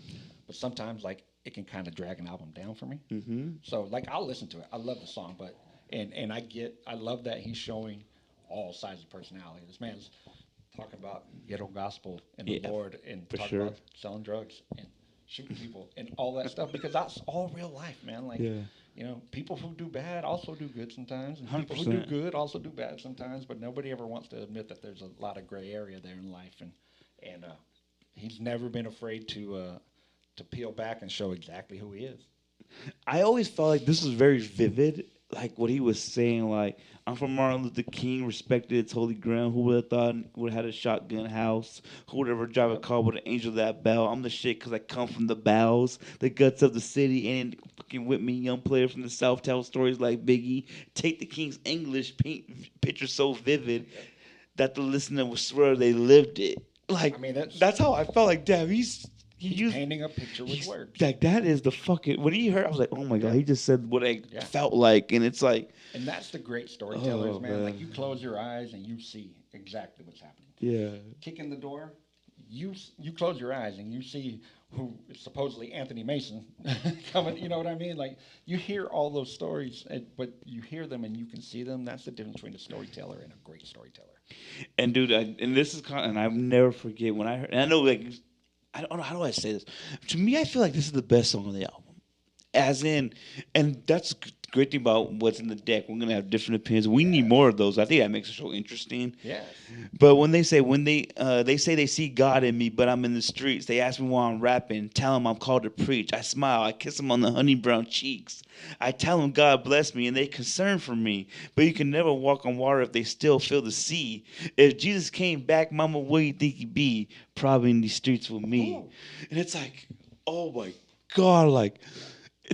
But sometimes like it can kind of drag an album down for me. Mm-hmm. So like I'll listen to it. I love the song, but and I love that he's showing all sides of personality. This man's talking about ghetto gospel and the Lord and talking about selling drugs and shooting people and all that stuff because that's all real life, man. Like people who do bad also do good sometimes, and people who do good also do bad sometimes. But nobody ever wants to admit that there's a lot of gray area there in life, and he's never been afraid to peel back and show exactly who he is. I always felt like this was very vivid, like what he was saying. Like, I'm from Martin Luther King, respected its holy ground. Who would have thought would have had a shotgun house? Who would ever drive a car with an angel that bell? I'm the shit because I come from the bowels, the guts of the city, and fucking with me, young player from the South, tell stories like Biggie. Take the King's English, paint pictures so vivid that the listener will swear they lived it. Like, I mean, that's how I felt. Like, damn, he's painting a picture with words. Like that is the fucking. When he heard, I was like, oh my god, he just said what I felt like, and it's like. And that's the great storytellers, man. Like you close your eyes and you see exactly what's happening. Yeah. Kick in the door, you close your eyes and you see who is supposedly Anthony Mason coming. You know what I mean? Like you hear all those stories, but you hear them and you can see them. That's the difference between a storyteller and a great storyteller. And dude, and this is and I'll never forget when I heard. And I know like. I don't know, how do I say this? To me, I feel like this is the best song on the album. As in, and that's the great thing about what's in the deck. We're going to have different opinions. We need more of those. I think that makes the show interesting. Yeah. But when they say they see God in me, but I'm in the streets. They ask me why I'm rapping. Tell them I'm called to preach. I smile. I kiss them on the honey brown cheeks. I tell them God bless me, and they concern for me. But you can never walk on water if they still feel the sea. If Jesus came back, mama, where you think he'd be? Probably in these streets with me. And it's like, oh my God, like,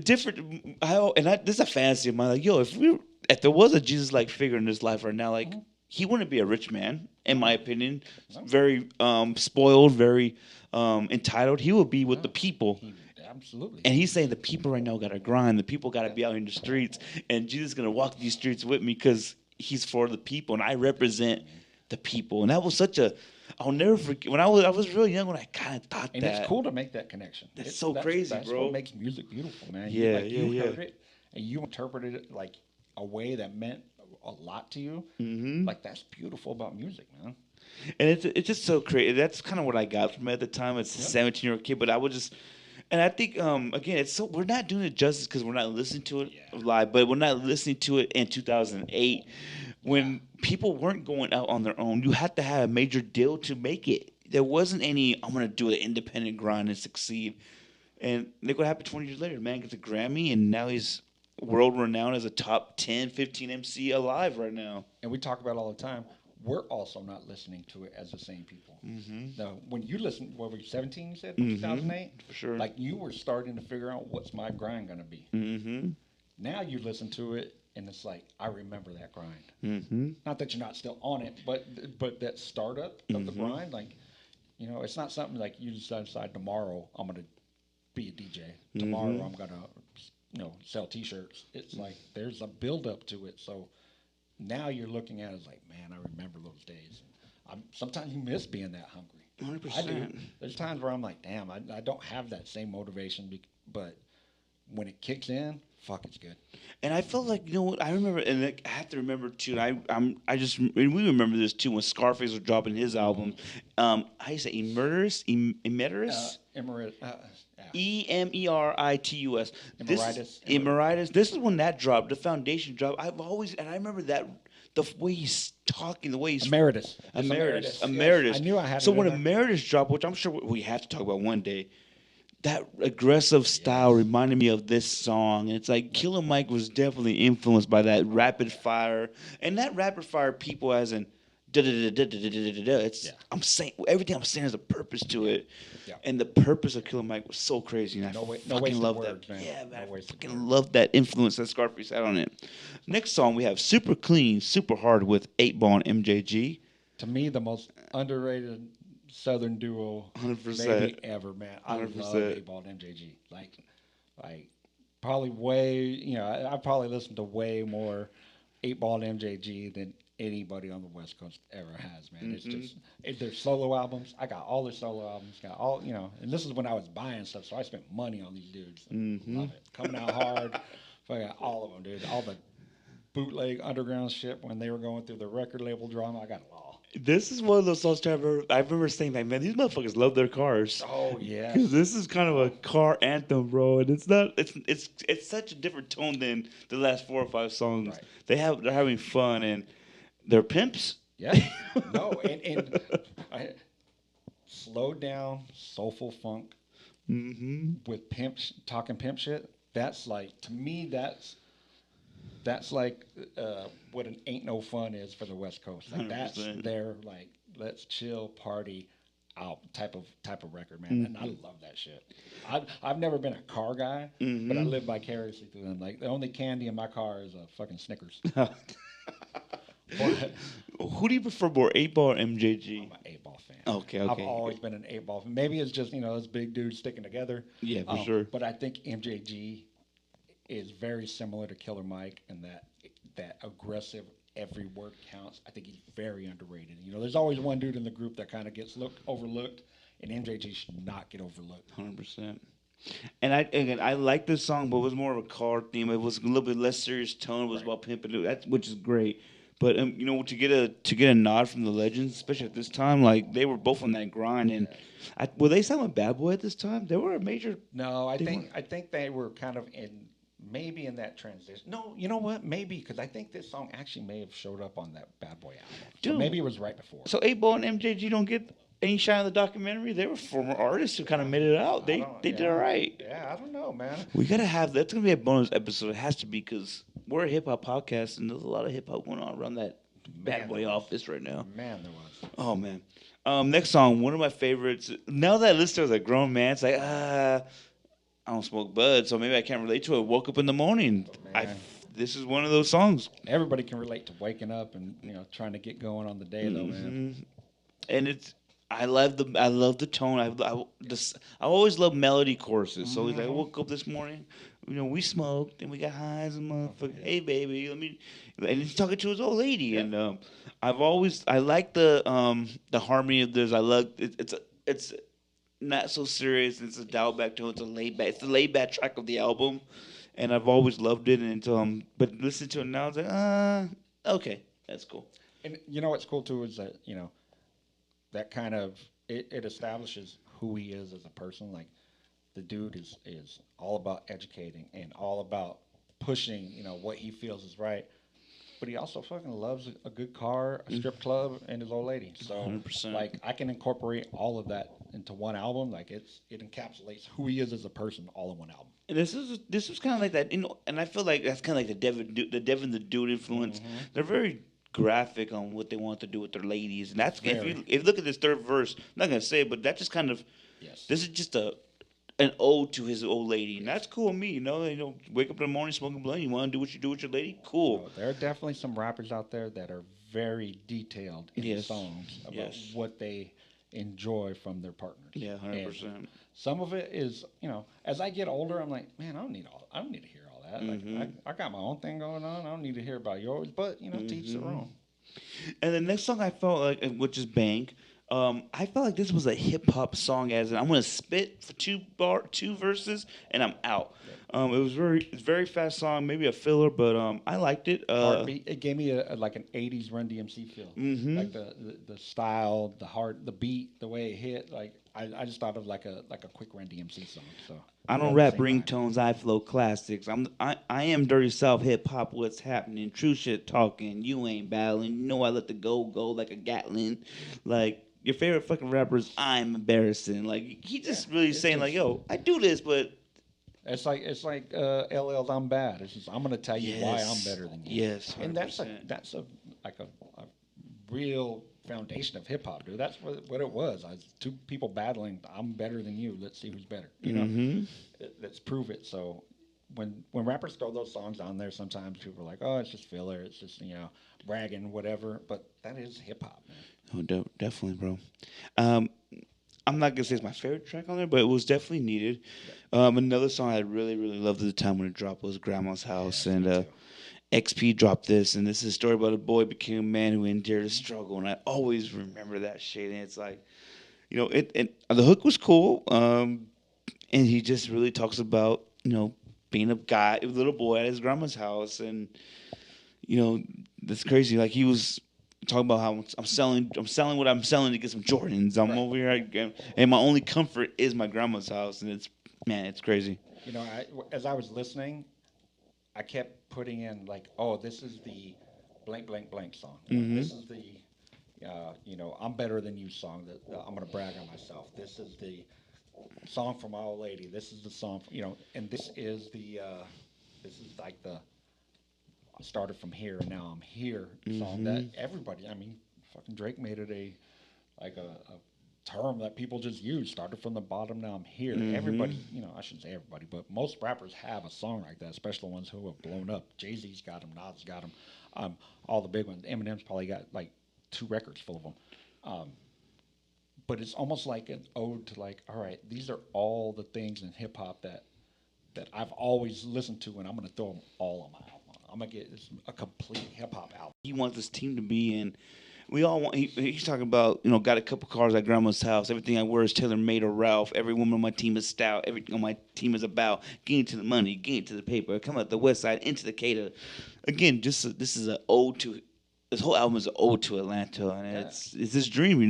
different. This is a fantasy of mine. Like, yo, if there was a Jesus like figure in this life right now, like he wouldn't be a rich man, in my opinion. No, Very spoiled, very entitled. He would be with the no, people. he absolutely. And he's saying the people right now got to grind. The people got to be out in the streets. And Jesus is going to walk these streets with me because he's for the people. And I represent the people. And that was such a, I'll never forget. When I was really young when I kind of thought And that. it's cool to make that connection. That's so crazy, that's bro. what makes music beautiful, man. Yeah, You yeah. heard it and you interpreted it like a way that meant a lot to you. Mm-hmm. Like that's beautiful about music, man. And it's just so crazy. That's kind of what I got from it at the time. It's a Yep. 17-year-old kid, but I would just, and I think again, it's so we're not doing it justice because we're not listening to it Yeah. live, but we're not listening to it in 2008 when people weren't going out on their own. You had to have a major deal to make it. There wasn't any. I'm gonna do an independent grind and succeed. And look what happened 20 years later. Man gets a Grammy, and now he's world renowned as a top 10, 15 MC alive right now. And we talk about it all the time. We're also not listening to it as the same people. Mm-hmm. Now, when you listen, what were you, 17, you said, Mhm. 2008? For sure. Like you were starting to figure out what's my grind going to be. Mm-hmm. Now you listen to it and it's like, I remember that grind. Mm-hmm. Not that you're not still on it, but that startup of the grind, like, you know, it's not something like you decide tomorrow I'm going to be a DJ. Tomorrow I'm going to, sell T-shirts. It's like there's a build up to it. So now you're looking at it as like, man, I remember those days. Sometimes you miss being that hungry. 100%. I do. There's times where I'm like, damn, I don't have that same motivation, but when it kicks in, fuck, it's good. And I felt like what I remember, and like, I have to remember too. And and we remember this too when Scarface was dropping his album. How you say Emeritus? Emeritus. Emeritus. This is when that dropped. The foundation dropped. And I remember that the way he's talking, the way he's Emeritus. Emeritus. Yes. I knew I had So it when in there. Emeritus dropped, which I'm sure we have to talk about one day, that aggressive style reminded me of this song. And it's like Killer Mike was definitely influenced by that rapid fire. And that rapid fire people as in it's I'm saying everything I'm saying has a purpose to it. Yeah. And the purpose of Killer Mike was so crazy. And I No fucking wasted love words, that. man. Yeah, man. No I wasted fucking love that influence that Scarface had on it. Next song we have Super Clean, Super Hard with 8 Ball and MJG. To me, the most underrated Southern duo 100%. maybe ever, man. I 100%. love 8 Ball and MJG. Like probably way, I probably listened to way more 8 Ball and MJG than anybody on the West Coast ever has, man. It's just their solo albums. I got all their solo albums. Got all, and this is when I was buying stuff, so I spent money on these dudes. Love it. Coming out hard. Fucking all of them, dude. All the bootleg underground shit when they were going through the record label drama. I got it all. This is one of those songs I remember saying, like, man, these motherfuckers love their cars. Oh yeah. Because this is kind of a car anthem, bro, and it's such a different tone than the last 4 or 5 songs. Right. They're having fun and they're pimps. Yeah. No, and slowed down, soulful funk with talking pimp shit. That's like, to me, that's like what an ain't no fun is for the West Coast. Like that's 100%. their like let's chill party out type of record, man. And I love that shit. I've never been a car guy, but I live vicariously through them. Like the only candy in my car is a fucking Snickers. But Who do you prefer more, 8 Ball or MJG? I'm an 8 Ball fan. Okay. I've always been an 8 Ball fan. Maybe it's just those big dudes sticking together. Yeah, for sure. But I think MJG is very similar to Killer Mike in that aggressive, every word counts. I think he's very underrated. There's always one dude in the group that kind of gets overlooked, and MJG should not get overlooked. 100%. And I like this song, but it was more of a car theme. It was a little bit less serious tone. It was about pimping, which is great. But to get a nod from the legends, especially at this time, like they were both on that grind. And were they selling Bad Boy at this time? They were a major. No, I think they were kind of maybe in that transition. No, you know what? Maybe because I think this song actually may have showed up on that Bad Boy album. So Dude. maybe it was right before. So 8 Ball and MJG don't get any shine in the documentary. They were former artists who kind of made it out. They did all right. Yeah, I don't know, man. We gotta have that's gonna be a bonus episode. It has to be because we're a hip hop podcast and there's a lot of hip hop going on around that Bad Boy office right now. Man, there was. Oh man. Next song, one of my favorites. Now that I listen to it as a grown man, it's like I don't smoke bud, so maybe I can't relate to it. Woke up in the morning. Man, This is one of those songs. everybody can relate to waking up and trying to get going on the day though, man. Hmm. And it's I love the tone. I always love melody choruses. So he's like, I Hmm. woke up this morning, we smoked and we got high as a motherfucker. Hey baby, let me. And he's talking to his old lady, Yeah. and I like the harmony of this. I love it's not so serious. It's a dial back tone. It's the laid back track of the album, and I've always loved it. And but listen to it now, it's like okay, that's cool. And you know what's cool too is that that kind of it establishes who he is as a person. Like the dude is all about educating and all about pushing, what he feels is right. But he also fucking loves a good car, a strip club, and his old lady. So 100%. like I can incorporate all of that into one album. Like it encapsulates who he is as a person all in one album. And this was kind of like that, and I feel like that's kind of like the Dude influence. Hmm. They're very graphic on what they want to do with their ladies, and that's Very. if you look at this third verse, I'm not gonna say it, but that just kind of Yes. this is just an ode to his old lady, and that's cool with me. Wake up in the morning smoking blunt. You want to do what you do with your lady? Cool. No, there are definitely some rappers out there that are very detailed in the Yes. songs about Yes. what they enjoy from their partners. Yeah, And 100%. some of it is, as I get older, I'm like, man, I don't need to hear all that. Hmm. Like, I got my own thing going on. I don't need to hear about yours. But to each their Hmm. own. And the next song I felt like, which is Bank, I felt like this was a hip hop song. As in, I'm gonna spit for two verses, and I'm out. Yep. It's very fast song, maybe a filler, but I liked it. Heartbeat. It gave me like an '80s Run DMC feel. Hmm. Like the style, the beat, the way it hit. Like I just thought of like a quick Run DMC song. So I we don't have the rap same vibe. ringtones. I flow classics. I am dirty South hip hop. What's happening? True shit talking. You ain't battling. You know I let the go like a Gatlin. Like your favorite fucking rappers. I'm embarrassing. Like he Yeah, just really it's saying like, just yo, I do this, but it's like LL's I'm bad. It's just I'm gonna tell you why I'm yes, better than you. yes, And 100%. that's a like a real foundation of hip hop, dude. That's what it was. I was two people battling. I'm better than you. Let's see who's better. Hmm. Let's prove it. So when rappers throw those songs on there, sometimes people are like, oh, it's just filler. It's just bragging, whatever. But that is hip hop, man. Oh, definitely, bro. Um, I'm not gonna say it's my favorite track on there, but it was definitely needed. Another song I really, really loved at the time when it dropped was "Grandma's House," Yes, and me too. XP dropped this, and this is a story about a boy became a man who endured a struggle, and I always remember that shit. And it's like, the hook was cool, and he just really talks about being a little boy at his grandma's house, and that's crazy. Like he was talking about how I'm selling what I'm selling to get some Jordans. I'm Right. over here, and my only comfort is my grandma's house, and it's crazy. As I was listening, I kept putting in like, oh, this is the blank blank blank song. Hmm. This is the I'm better than you song that I'm gonna brag on myself. This is the song for my old lady. This is the song, and this is like the I started from here and now I'm here song that Hmm. everybody. I mean, fucking Drake made it a term that people just use. Started from the bottom, now I'm here. Hmm. Everybody, I shouldn't say everybody, but most rappers have a song like that, especially the ones who have blown up. Jay Z's got them, Nas got them, all the big ones. Eminem's probably got like 2 records full of them. Um, but it's almost like an ode to like, all right, these are all the things in hip hop that I've always listened to, and I'm gonna throw them all on my album. I'm gonna get a complete hip hop album. He wants this team to be in. We all want. He's talking about got a couple cars at grandma's house. Everything I wear is tailor made or Ralph. Every woman on my team is stout. Everything on my team is about getting to the money, getting to the paper. Come out the west side into the cater. Again, this is an ode to. This whole album is an ode to Atlanta, and Yeah. it's this dream.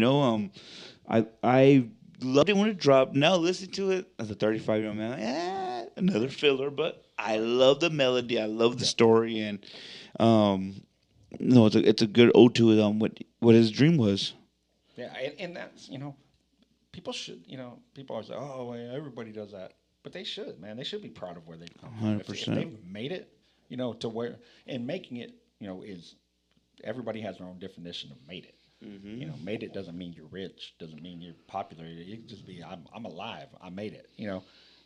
I loved it when it dropped. Now listen to it as a 35-year-old man. Another filler, but I love the melody. I love the Yeah. story, and um, no, it's a good ode to it on what his dream was. Yeah, and that's people should people always say, oh, well, everybody does that, but they should, man. They should be proud of where they've come from. Hundred If percent. they've made it, to where and making it, is everybody has their own definition of made it. Made it doesn't mean you're rich, doesn't mean you're popular. It could just be I'm alive. I made it.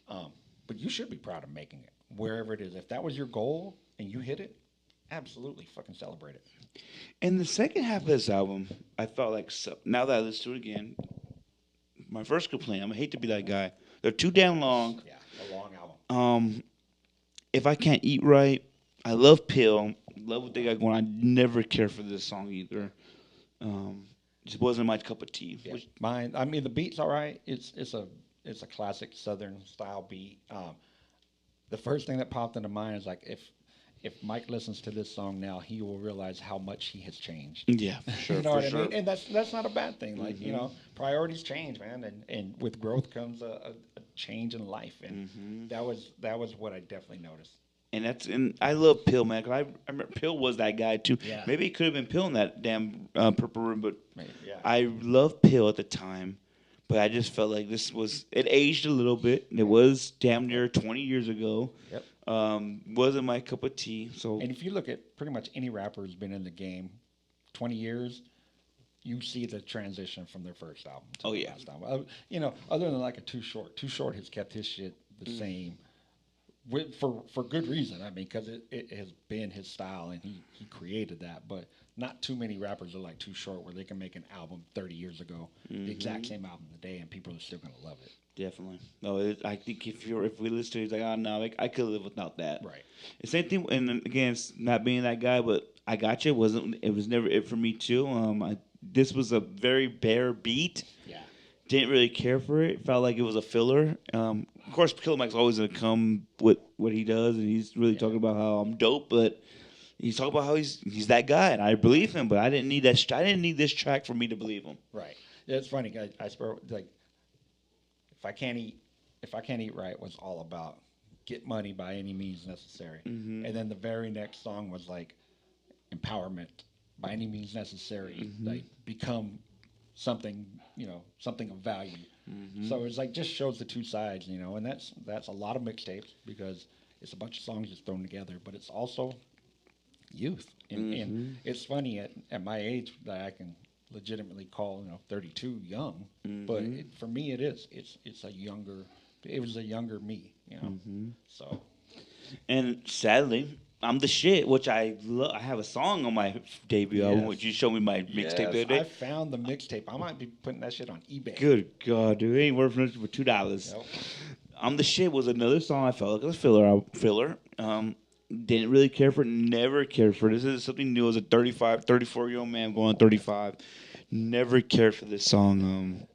Um, but you should be proud of making it wherever it is. If that was your goal and you hit it, absolutely fucking celebrate it. And the second half of this album, I felt like now that I listen to it again, my first complaint. I hate to be that guy. They're too damn long. Yeah, a long album. If I can't eat right, I love Pill. Love what they got going. I never care for this song either. Just wasn't my cup of tea. Yeah, mine. I mean, the beat's all right. It's a classic Southern style beat. The first thing that popped into mind is like if Mike listens to this song now, he will realize how much he has changed. Yeah, for sure. You know for what I sure. mean? And that's not a bad thing. Like priorities change, man, and with growth comes a change in life, and that was what I definitely noticed. And I love Pill, man. 'Cause I remember Pill was that guy too. Yeah. Maybe it could have been Pill in that damn Purple Room, but Maybe, yeah. I loved Pill at the time. But I just felt like it aged a little bit. It was damn near 20 years ago. Yep. Wasn't my cup of tea. So And if you look at pretty much any rapper who's been in the game 20 years, you see the transition from their first album to the last album. Other than like a Too Short. Too Short has kept his shit the same for good reason. I mean, because it has been his style and he created that. But not too many rappers are like Too Short where they can make an album 30 years ago, the exact same album today, and people are still going to love it. definitely. No, I think if we listen to it, it's like, oh no, I could live without that. Right. The same thing, and then again, it's not being that guy, but I got you. It was never it for me too. This was a very bare beat. Yeah. Didn't really care for it. Felt like it was a filler. Of course, Killer Mike's always gonna come with what he does, and he's really talking about how I'm dope. But he's talking about how he's that guy, and I believe him. But I didn't need that. I didn't need this track for me to believe him. Right. Yeah, it's funny. I swear, like, if I can't eat right was all about get money by any means necessary, and then the very next song was like empowerment by any means necessary, like become something, something of value. So it's like just shows the two sides, and that's a lot of mixtapes because it's a bunch of songs just thrown together, but it's also youth, and it's funny at my age that I can legitimately call 32 young, but for me it is it's a younger, it was a younger me, so. And sadly, I'm the shit, which I love. I have a song on my debut album, which you showed me my mixtape the other day. I found the mixtape. I might be putting that shit on eBay. Good God, dude, it ain't worth nothing for $2. Nope. I'm the shit was another song I felt like it was filler. Didn't really care for it, never cared for it. This is something new as a 34-year-old man going on 35. Never cared for this song.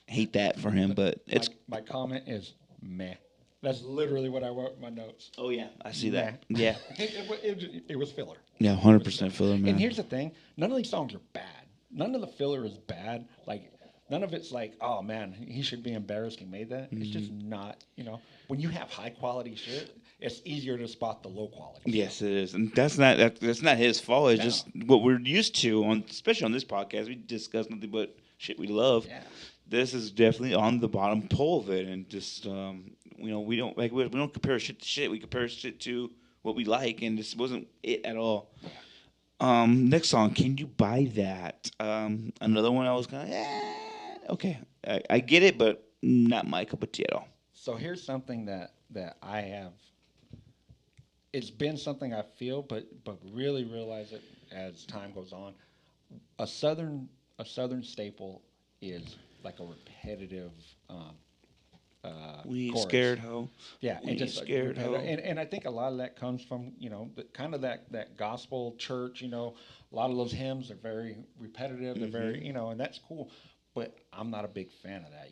Hate that for him, but it's... My comment is meh. That's literally what I wrote in my notes. Oh, yeah, I see that. Yeah. It was filler. Yeah, 100% filler, man. And here's the thing. None of these songs are bad. None of the filler is bad. Like, none of it's like, oh, man, he should be embarrassed he made that. It's just not, when you have high-quality shit, it's easier to spot the low-quality Yes, stuff. it is. And that's not his fault. It's just what we're used to, especially on this podcast. We discuss nothing but shit we love. Yeah. This is definitely on the bottom pole of it. And just, we don't compare shit to shit. We compare shit to what we like, and this wasn't it at all. Next song, Can You Buy That? Another one I was kind of, okay. I get it, but not my cup of tea at all. So here's something that I have. It's been something I feel, but really realize it as time goes on. A southern staple is like a repetitive. We ain't chorus. scared, ho. Yeah, We and ain't just scared, ho. and I think a lot of that comes from kind of that gospel church. A lot of those hymns are very repetitive. They're very and that's cool. But I'm not a big fan of that.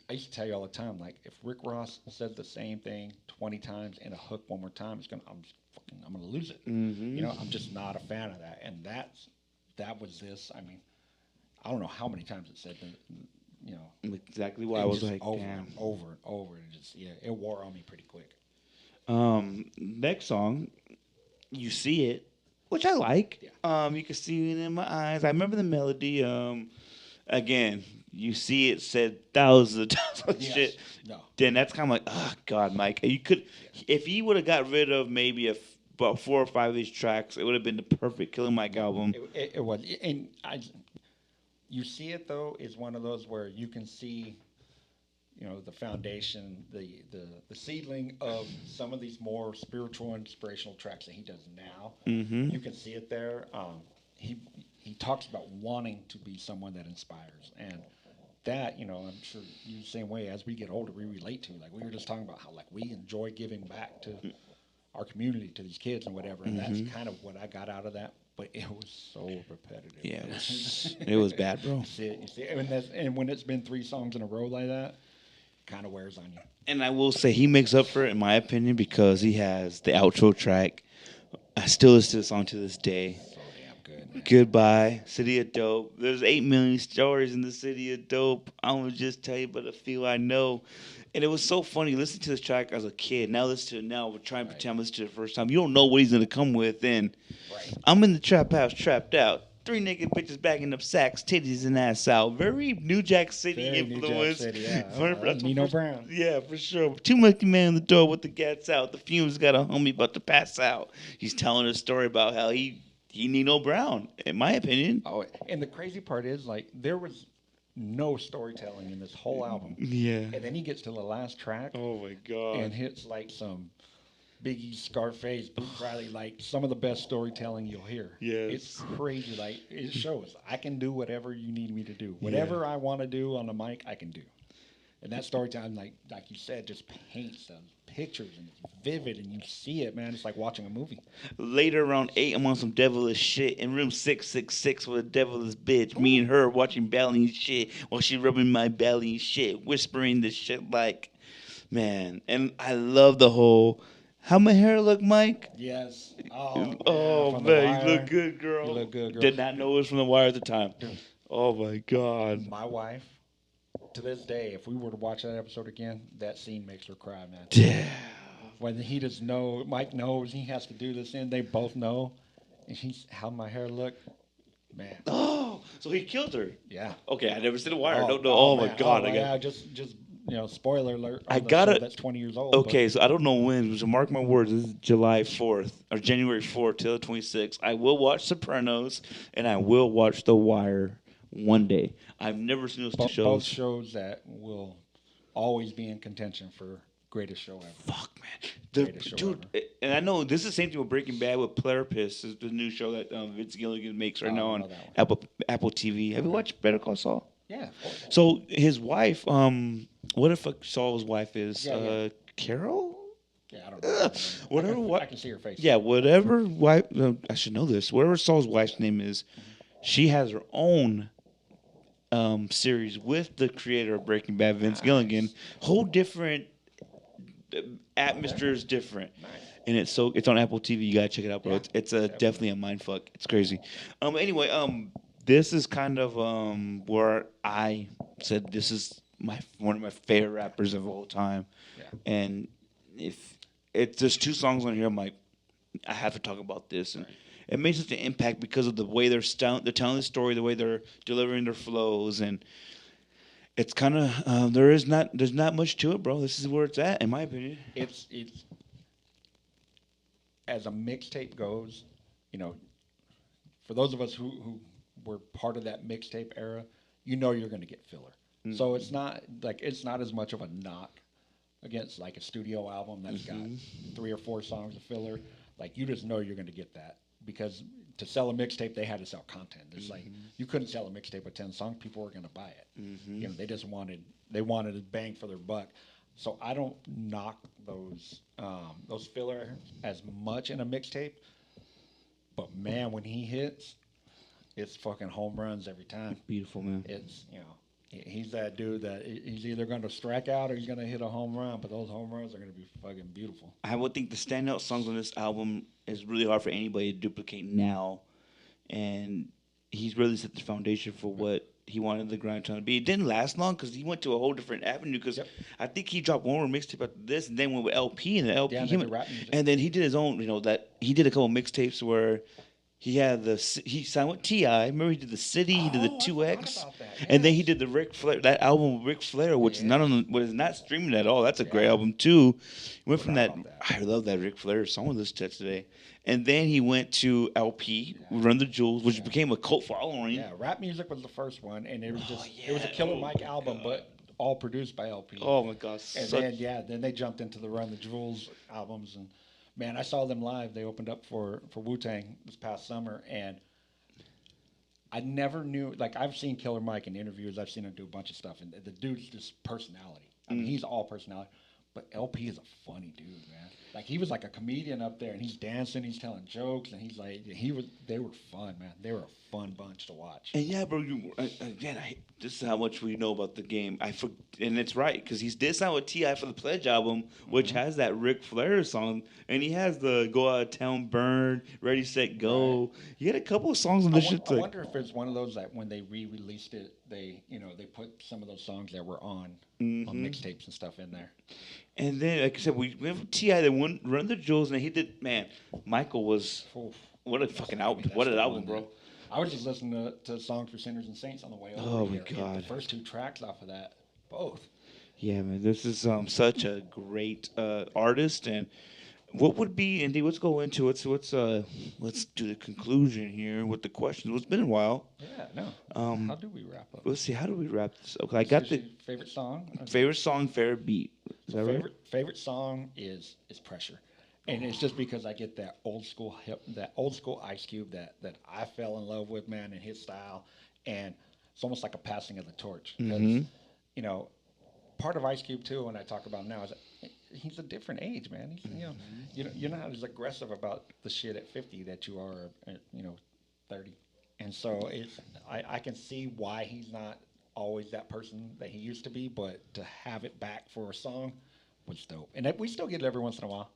I used to tell you all the time, like if Rick Ross said the same thing 20 times in a hook one more time, I'm gonna lose it. I'm just not a fan of that. And that was this. I mean, I don't know how many times it said that. Exactly why I was like, over damn. and over and over, and it wore on me pretty quick. Next song, You See It, which I like. Yeah. You can see it in my eyes. I remember the melody. Again, You See It said thousands of times of Yes. shit. No. Then that's kind of like, oh God, Mike. You could, if he would have got rid of maybe about 4 or 5 of these tracks, it would have been the perfect Killer Mike album. It was, and You See It though is one of those where you can see, the foundation, the seedling of some of these more spiritual, inspirational tracks that he does now. Mm-hmm. You can see it there. He he talks about wanting to be someone that inspires, and that I'm sure you the same way. As we get older, we relate to, like we were just talking about how like we enjoy giving back to our community, to these kids and whatever, and that's kind of what I got out of that. But it was so repetitive. Yeah, it was bad, bro. You see, and when it's been 3 songs in a row like that, kind of wears on you. And I will say he makes up for it, in my opinion, because he has the outro track. I still listen to the song to this day. So damn good. Man. Goodbye, City of Dope. There's 8 million stories in the City of Dope. I'm going to just tell you about a few I know. And it was so funny listening to this track as a kid. Now listen to it now. We're trying to pretend listen to it the first time. You don't know what he's going to come with. And I'm in the trap house, trapped out. 3 naked bitches bagging up sacks, titties, and ass out. Very New Jack City influence. New Jack City, yeah. Nino Brown. Yeah, for sure. Too much man in the door with the gats out. The fumes got a homie about to pass out. He's telling a story about how he Nino Brown, in my opinion. Oh, and the crazy part is, like, there was no storytelling in this whole album. Yeah. And then he gets to the last track. Oh, my God. And hits, like, some Biggie, Scarface, Blue Riley, like some of the best storytelling you'll hear. Yes. It's crazy. Like, it shows I can do whatever you need me to do. Whatever I want to do on the mic, I can do. And that storytelling, like you said, just paints them pictures and it's vivid and you see it, man. It's like watching a movie. Later around 8, I'm on some devilish shit in room 666 with a devilish bitch. Me and her watching belly and shit while she rubbing my belly and shit, whispering this shit like, man. And I love the whole, how my hair look, Mike? Yes. Oh man, you look good, girl. You look good, girl. Did not know it was from The Wire at the time. Oh my God. My wife, to this day, if we were to watch that episode again, that scene makes her cry, man. Yeah. When he just knows, Mike knows he has to do this, and they both know. And he's how my hair look, man. Oh, so he killed her. Yeah. Okay, I never seen The Wire. I don't know. Oh my God. Yeah, just spoiler alert. I got it. That's 20 years old. Okay, so I don't know when. So mark my words. This is July 4th or January 4th till the 26th. I will watch Sopranos and I will watch The Wire one day. I've never seen those two shows. Both shows that will always be in contention for greatest show ever. Fuck, man. Dude, and I know this is the same thing with Breaking Bad with Platypus, is the new show that Vince Gilligan makes right now on Apple TV. Have you watched Better Call Saul? Yeah, of course. So his wife, what if Saul's wife is Carol? Yeah, I don't know. Whatever. I can see her face. Yeah, whatever wife. I should know this. Whatever Saul's wife's name is, she has her own series with the creator of Breaking Bad, Vince Gilligan. Whole different atmosphere is different. Nice. And it's on Apple TV. You gotta check it out, bro. Yeah, it's definitely a mind fuck. It's crazy. Anyway, this is kind of where I said this is one of my favorite rappers of all time. Yeah. And if there's 2 songs on here, I'm like, I have to talk about this, and it makes such an impact because of the way they're telling the story, the way they're delivering their flows, and it's kind of there's not much to it, bro. This is where it's at, in my opinion. It's as a mixtape goes, for those of us who were part of that mixtape era, you're going to get filler. Mm-hmm. So it's not as much of a knock against like a studio album that's got 3 or 4 songs of filler. Like you just know you're going to get that, because to sell a mixtape they had to sell content. It's like you couldn't sell a mixtape with 10 songs; people were going to buy it. Mm-hmm. They just wanted a bang for their buck. So I don't knock those filler as much in a mixtape. But man, when he hits, it's fucking home runs every time. Beautiful, man. It's he's that dude that he's either going to strike out or he's going to hit a home run. But those home runs are going to be fucking beautiful. I would think the standout songs on this album is really hard for anybody to duplicate now, and he's really set the foundation for what he wanted the grind to be. It didn't last long because he went to a whole different avenue. Because I think he dropped one more mixtape after this, and then went with LP, and and then he did his own. That he did a couple mixtapes where he signed with T.I. Remember he did the City, he did the 2X, and then he did the Ric Flair, that album with Ric Flair, which is not streaming at all. That's a great album too. He went from that. I love that Ric Flair song with this text today. And then he went to LP, Run the Jewels, which became a cult following. Yeah, Rap Music was the first one, and it was it was a Killer Mike album, but all produced by LP. Oh my God, And then they jumped into the Run the Jewels albums, and man, I saw them live. They opened up for Wu Tang this past summer, and I never knew. Like I've seen Killer Mike in interviews. I've seen him do a bunch of stuff, and the dude's just personality. I mean, he's all personality. But LP is a funny dude, man. Like he was like a comedian up there, and he's dancing, he's telling jokes, and he's like, They were fun, man. They were a fun bunch to watch. And yeah, bro. This is how much we know about the game. And it's right because he did sign with Ti for the Pledge album, which has that Ric Flair song, and he has the Go Out of Town, Burn, Ready Set Go. Right. He had a couple of songs on this shit. I wonder if it's one of those that when they re-released it, they put some of those songs that were on mixtapes and stuff in there. And then, like I said, we have T.I. that Run the Jewels, and he did, man, Michael was, what a fucking album. What an album, bro. I was just listening to Songs for Sinners and Saints on the way over here. Oh, my God. The first 2 tracks off of that, both. Yeah, man, this is such a great artist. And what would be, Andy, let's go into it. So let's do the conclusion here with the questions. It's been a while. Yeah, no. How do we wrap up? Let's see, how do we wrap this up? I got the favorite song? Favorite song, favorite beat. Is that right? Favorite song is Pressure. And it's just because I get that old school Ice Cube that I fell in love with, man, and his style. And it's almost like a passing of the torch. Because, part of Ice Cube, too, when I talk about him now, is that he's a different age, man. He's, you're not as aggressive about the shit at 50 that you are at, 30. And so I can see why he's not always that person that he used to be, but to have it back for a song was dope. And we still get it every once in a while.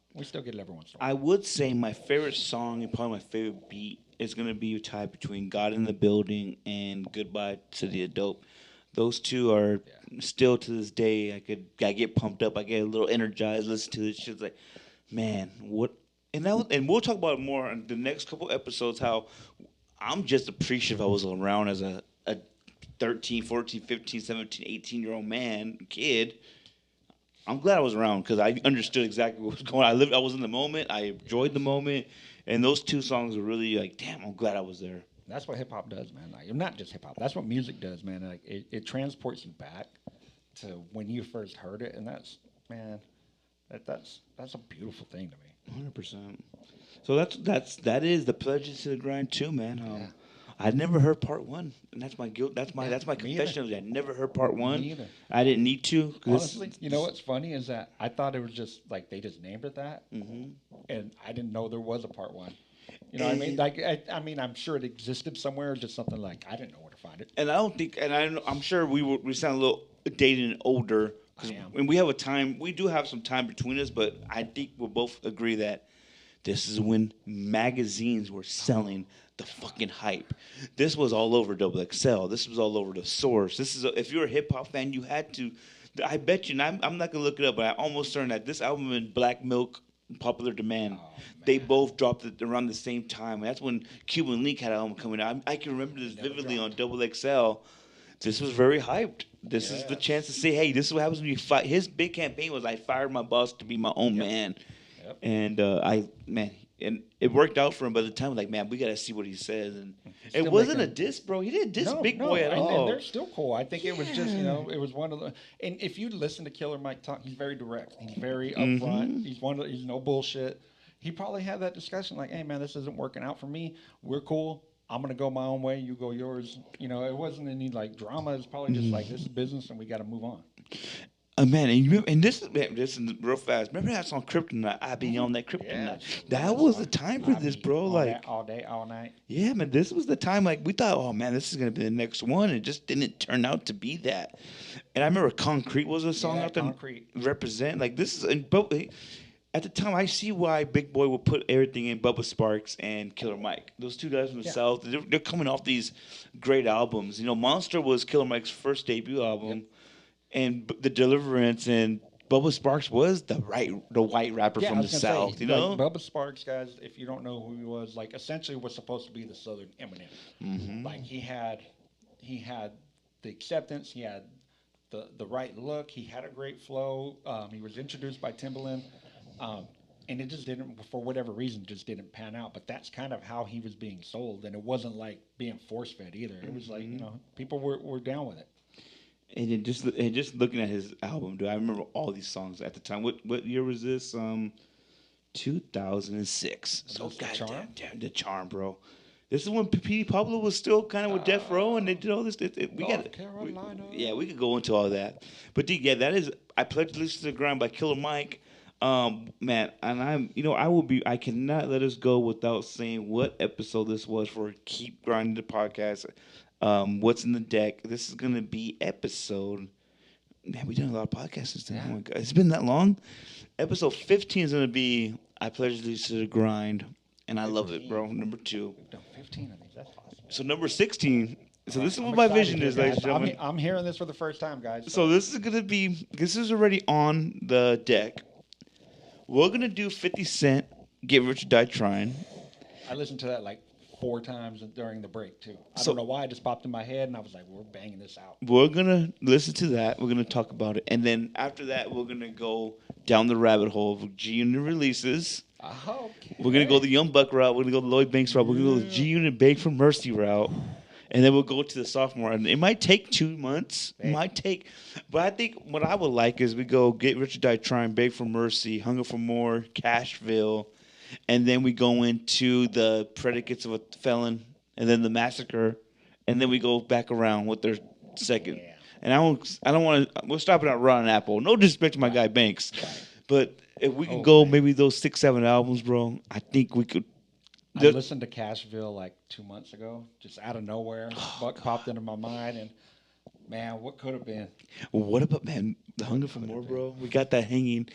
I would say my favorite song and probably my favorite beat is going to be a tie between God in the Building and Goodbye City of Dope. Those two are still to this day. I get pumped up. I get a little energized. Listen to it. It's like, man, what? And we'll talk about it more in the next couple episodes. How I'm just appreciative I was around as a 13, 14, 15, 17, 18-year-old kid. I'm glad I was around because I understood exactly what was going on. I was in the moment. I enjoyed the moment. And those 2 songs were really like, damn, I'm glad I was there. That's what hip-hop does, man. Like, not just hip-hop. That's what music does, man. Like, it transports you back to when you first heard it. And that's a beautiful thing to me. 100%. So that is the Pledges to the Grind too, man. I'd never heard part 1, and that's my guilt. That's my confession. I never heard part 1. Me either. I didn't need to. Honestly, you know what's funny is that I thought it was just like they just named it that, and I didn't know there was a part 1. You know what I mean? Like I mean, I'm sure it existed somewhere. Just something like I didn't know where to find it. And I don't think, I'm sure we sound a little dated and older because we have we do have some time between us, but I think we'll both agree that this is when magazines were selling the fucking hype. This was all over Double XL. This was all over The Source. If you're a hip hop fan, you had to. I bet you, and I'm not gonna look it up, but I almost certain that this album and Black Milk, Popular Demand, they both dropped it around the same time. And that's when Cuban Link had an album coming out. I can remember this vividly on Double XL. This was very hyped. This is the chance to say, hey, this is what happens when you fight. His big campaign was I fired my boss to be my own man. Yep. And and it worked out for him by the time. Like, man, we got to see what he says. And it wasn't a diss, bro. He didn't diss Big Boy at all. And they're still cool. I think it was just, it was one of the. And if you listen to Killer Mike talk, he's very direct. He's very upfront. He's no bullshit. He probably had that discussion like, hey, man, this isn't working out for me. We're cool. I'm going to go my own way. You go yours. It wasn't any like drama. It's probably just like, this is business and we got to move on. Man, this is real fast. Remember that song Kryptonite? I be on that Kryptonite. That was the time for this, bro. Like all day, all night. Yeah, man. This was the time. Like we thought, oh man, this is gonna be the next one. It just didn't turn out to be that. And I remember Concrete was a song out there. Concrete. Represent like this is. At the time, I see why Big Boy would put everything in Bubba Sparks and Killer Mike. Those two guys from the South, they're coming off these great albums. Monster was Killer Mike's first debut album. Yep. And The Deliverance and Bubba Sparks was the white rapper from the South, like Bubba Sparks, guys, if you don't know who he was, like essentially was supposed to be the Southern Eminem. Mm-hmm. Like he had the acceptance, he had the right look, he had a great flow. He was introduced by Timbaland, and it just didn't, for whatever reason, just didn't pan out. But that's kind of how he was being sold, and it wasn't like being force fed either. It was like people were down with it. And just looking at his album, dude, I remember all these songs at the time. What year was this? 2006. So Was this The goddamn, Charm? damn, the charm, bro. This is when P. Pablo was still kind of with Death Row, and they did all this. We got, North Carolina. yeah, we could go into all that, but dude, yeah, that is. I pledge allegiance to the grind by Killer Mike. Man, and I cannot let us go without saying what episode this was for Keep Grinding the podcast. What's in the deck? This is gonna be episode. Man, we done a lot of podcasts since then. Yeah. Oh my God. It's been that long. Episode 15 is going to be I Pledge Allegiance to the Grind. And I love it, bro. Number 2. We've done 15 of these. That's awesome. So number 16. So this is I'm what my excited vision here, is, ladies and guys. gentlemen. I'm hearing this for the first time, guys. So this is already on the deck. We're going to do 50 Cent, Get Rich or Die Trying. I listened to that like 4 times during the break, too. I So- don't know why it just popped in my head, and I was like, we're banging this out. We're going to listen to that. We're going to talk about it. And then after that, we're going to go down the rabbit hole of G Unit releases. Okay. We're going to go the Young Buck route. We're going to go the Lloyd Banks route. We're going to go the G Unit Beg for Mercy route. And then we'll go to the sophomore. And it might take 2 months. It might take. But I think what I would like is we go Get Rich or Die Trying, Beg for Mercy, Hunger for More, Cashville. And then we go into the predicates of a felon. And then the massacre. And then we go back around with their second. Yeah. And I don't want to. We're stopping at Rotten Apple. No disrespect to my guy Banks. But if we can go maybe those 6, 7 albums, bro, I think we could. I listened to Cashville like 2 months ago, just out of nowhere. Buck popped into my mind, and man, what could have been? What about, man, the Hunger for More, bro? We got that hanging.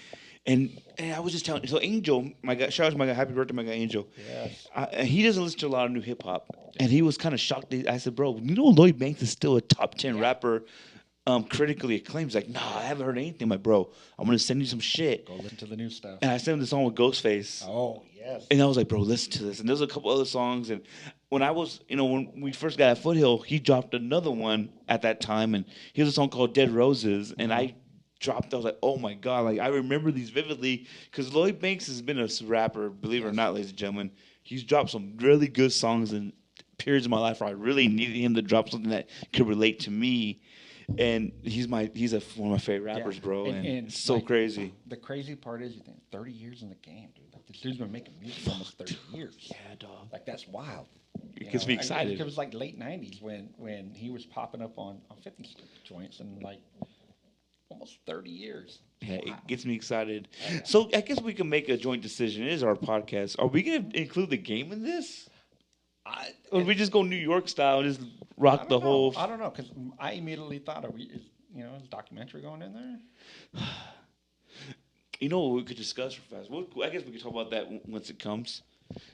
And I was just telling so Angel, my guy, shout out to my guy, happy birthday, my guy Angel. Yes. He doesn't listen to a lot of new hip hop. And he was kind of shocked. I said, bro, you know Lloyd Banks is still a top 10 rapper, critically acclaimed. He's like, nah, I haven't heard anything. I'm like, bro, I'm going to send you some shit. Go listen to the new stuff. And I sent him the song with Ghostface. Oh, yes. And I was like, bro, listen to this. And there's a couple other songs. And when I was, when we first got at Foothill, he dropped another one at that time. And he has a song called Dead Roses. And I dropped, I was like, oh my God. Like, I remember these vividly. Because Lloyd Banks has been a rapper, believe it or not, ladies and gentlemen. He's dropped some really good songs in periods of my life where I really needed him to drop something that could relate to me. And he's one of my favorite rappers, bro. And it's so like, crazy. The crazy part is, you think 30 years in the game, dude. Like, this dude's been making music for almost 30 years. Yeah, dog. Like, that's wild. It gets me excited. It was like late 90s when he was popping up on 50 joints, and like almost 30 years. Yeah, Wow. it gets me excited. So I guess we can make a joint decision. It is our podcast. Are we going to include the game in this? Or we just go New York style and just rock the whole... I don't know, because I immediately thought, is documentary going in there? You know what we could discuss real fast? I guess we could talk about that once it comes.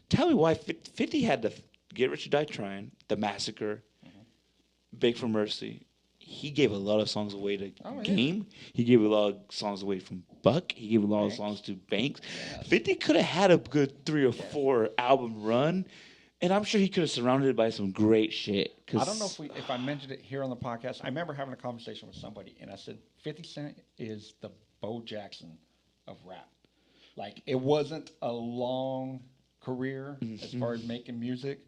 Tell me why 50 had the Get Rich or Die Trying, The Massacre, Beg for Mercy. He gave a lot of songs away to Game. He gave a lot of songs away from Buck. He gave a lot of songs to Banks. Yes. 50 could have had a good 3 or 4 album run. And I'm sure he could have surrounded it by some great shit. I don't know if I mentioned it here on the podcast. I remember having a conversation with somebody, and I said 50 Cent is the Bo Jackson of rap. Like, it wasn't a long career as far as making music,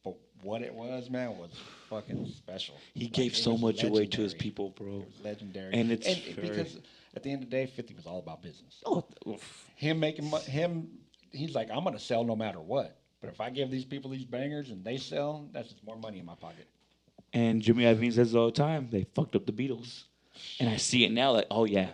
but what it was, man, was fucking special. He gave so much away to his people, bro. It was legendary. And because at the end of the day, 50 was all about business. Oh, He's like, I'm going to sell no matter what. But if I give these people these bangers and they sell, that's just more money in my pocket. And Jimmy Iovine says it all the time. They fucked up the Beatles. And I see it now like, oh, yeah.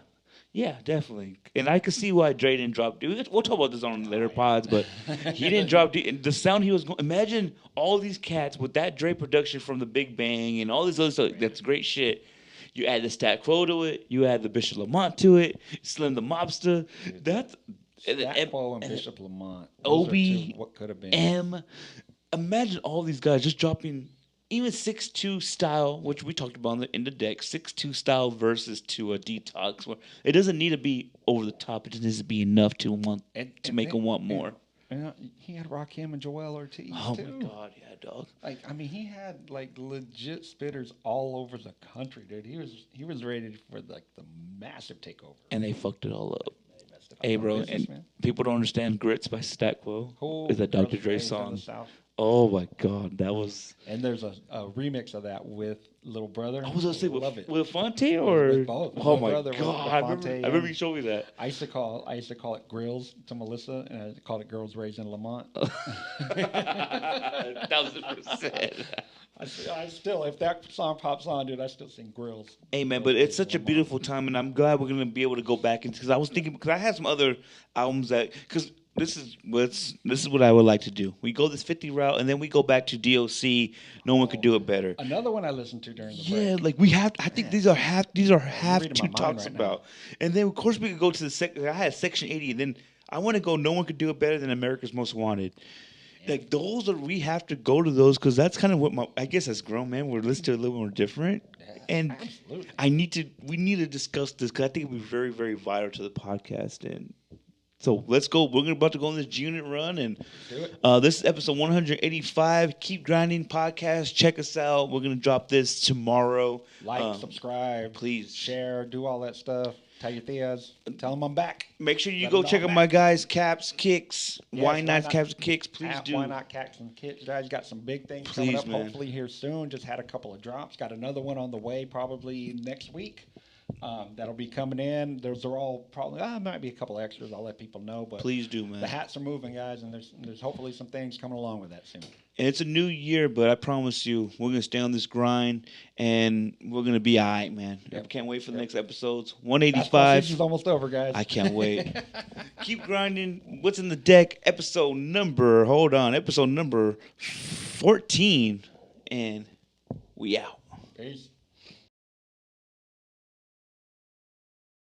Yeah, definitely. And I can see why Dre didn't drop... We'll talk about this on later pods, but he didn't drop... The sound he was going... Imagine all these cats with that Dre production from the Big Bang and all this other stuff. That's great shit. You add the Stat Quo to it. You add the Bishop Lamont to it. Slim the Mobster. That's... Stat Quo and Bishop Lamont. Obi, what could have been. Imagine all these guys just dropping even 6'2" style, which we talked about in the deck, 6'2" style versus to a Detox. Where it doesn't need to be over the top. It just needs to be enough to make them want more. And he had Rakim and Joel Ortiz, too. Oh, my God, yeah, dog. Like, I mean, he had, like, legit spitters all over the country, dude. He was ready for, like, the massive takeover. And they fucked it all up. Hey, bro, and people don't understand Grits by Stat Quo. Is that Dr. Dre song. Oh my God, that was. And there's a remix of that with Little Brother. I was gonna say Love it. with Fonte With or both. oh Little my Brother God, with Fonte. I remember you showed me that. I used to call it Grills to Melissa, and I called it Girls Raised in Lamont. 1,000%. I still, if that song pops on, dude, I still sing Grills. Hey man, Girls but it's Raised in such a Lamont. beautiful time, and I'm glad we're gonna be able to go back into because I was thinking because I had some other albums that because this is what I would like to do. We go this 50 route, and then we go back to DOC. No one could do it better. Another one I listened to during the Yeah, break. like we have. I think these are have reading to my mind talks right now. about, and then of course we could go to the section. I had Section 80, and then I want to go. No one could do it better than America's Most Wanted. Like those are we have to go to those because that's kind of what I guess as grown men we're listening to a little more different. And Absolutely. we need to discuss this because I think it'll be very, very vital to the podcast. And so let's go. We're about to go on this unit run, and Do it. this is episode 185. Keep grinding podcast. Check us out. We're gonna drop this tomorrow. Like, subscribe, please share, do all that stuff. Tell your tias. Tell them I'm back. Make sure you Let go them know check I'm out back. my guys, Caps, Kicks, Yes, Why Not Caps, Kicks. Please do. Why not Cactus and Kits, guys? Got some big things Please, coming up. man. Hopefully here soon. Just had a couple of drops. Got another one on the way probably next week. That'll be coming in. Those are all probably might be a couple extras. I'll let people know. But Please do, man. the hats are moving, guys, and there's hopefully some things coming along with that soon. And it's a new year, but I promise you, we're gonna stay on this grind, and we're gonna be all right, man. I can't wait for the next episodes. Basketball 185. season's almost over, guys. I can't wait. Keep grinding. What's in the deck? Episode number 14, and we out. Peace.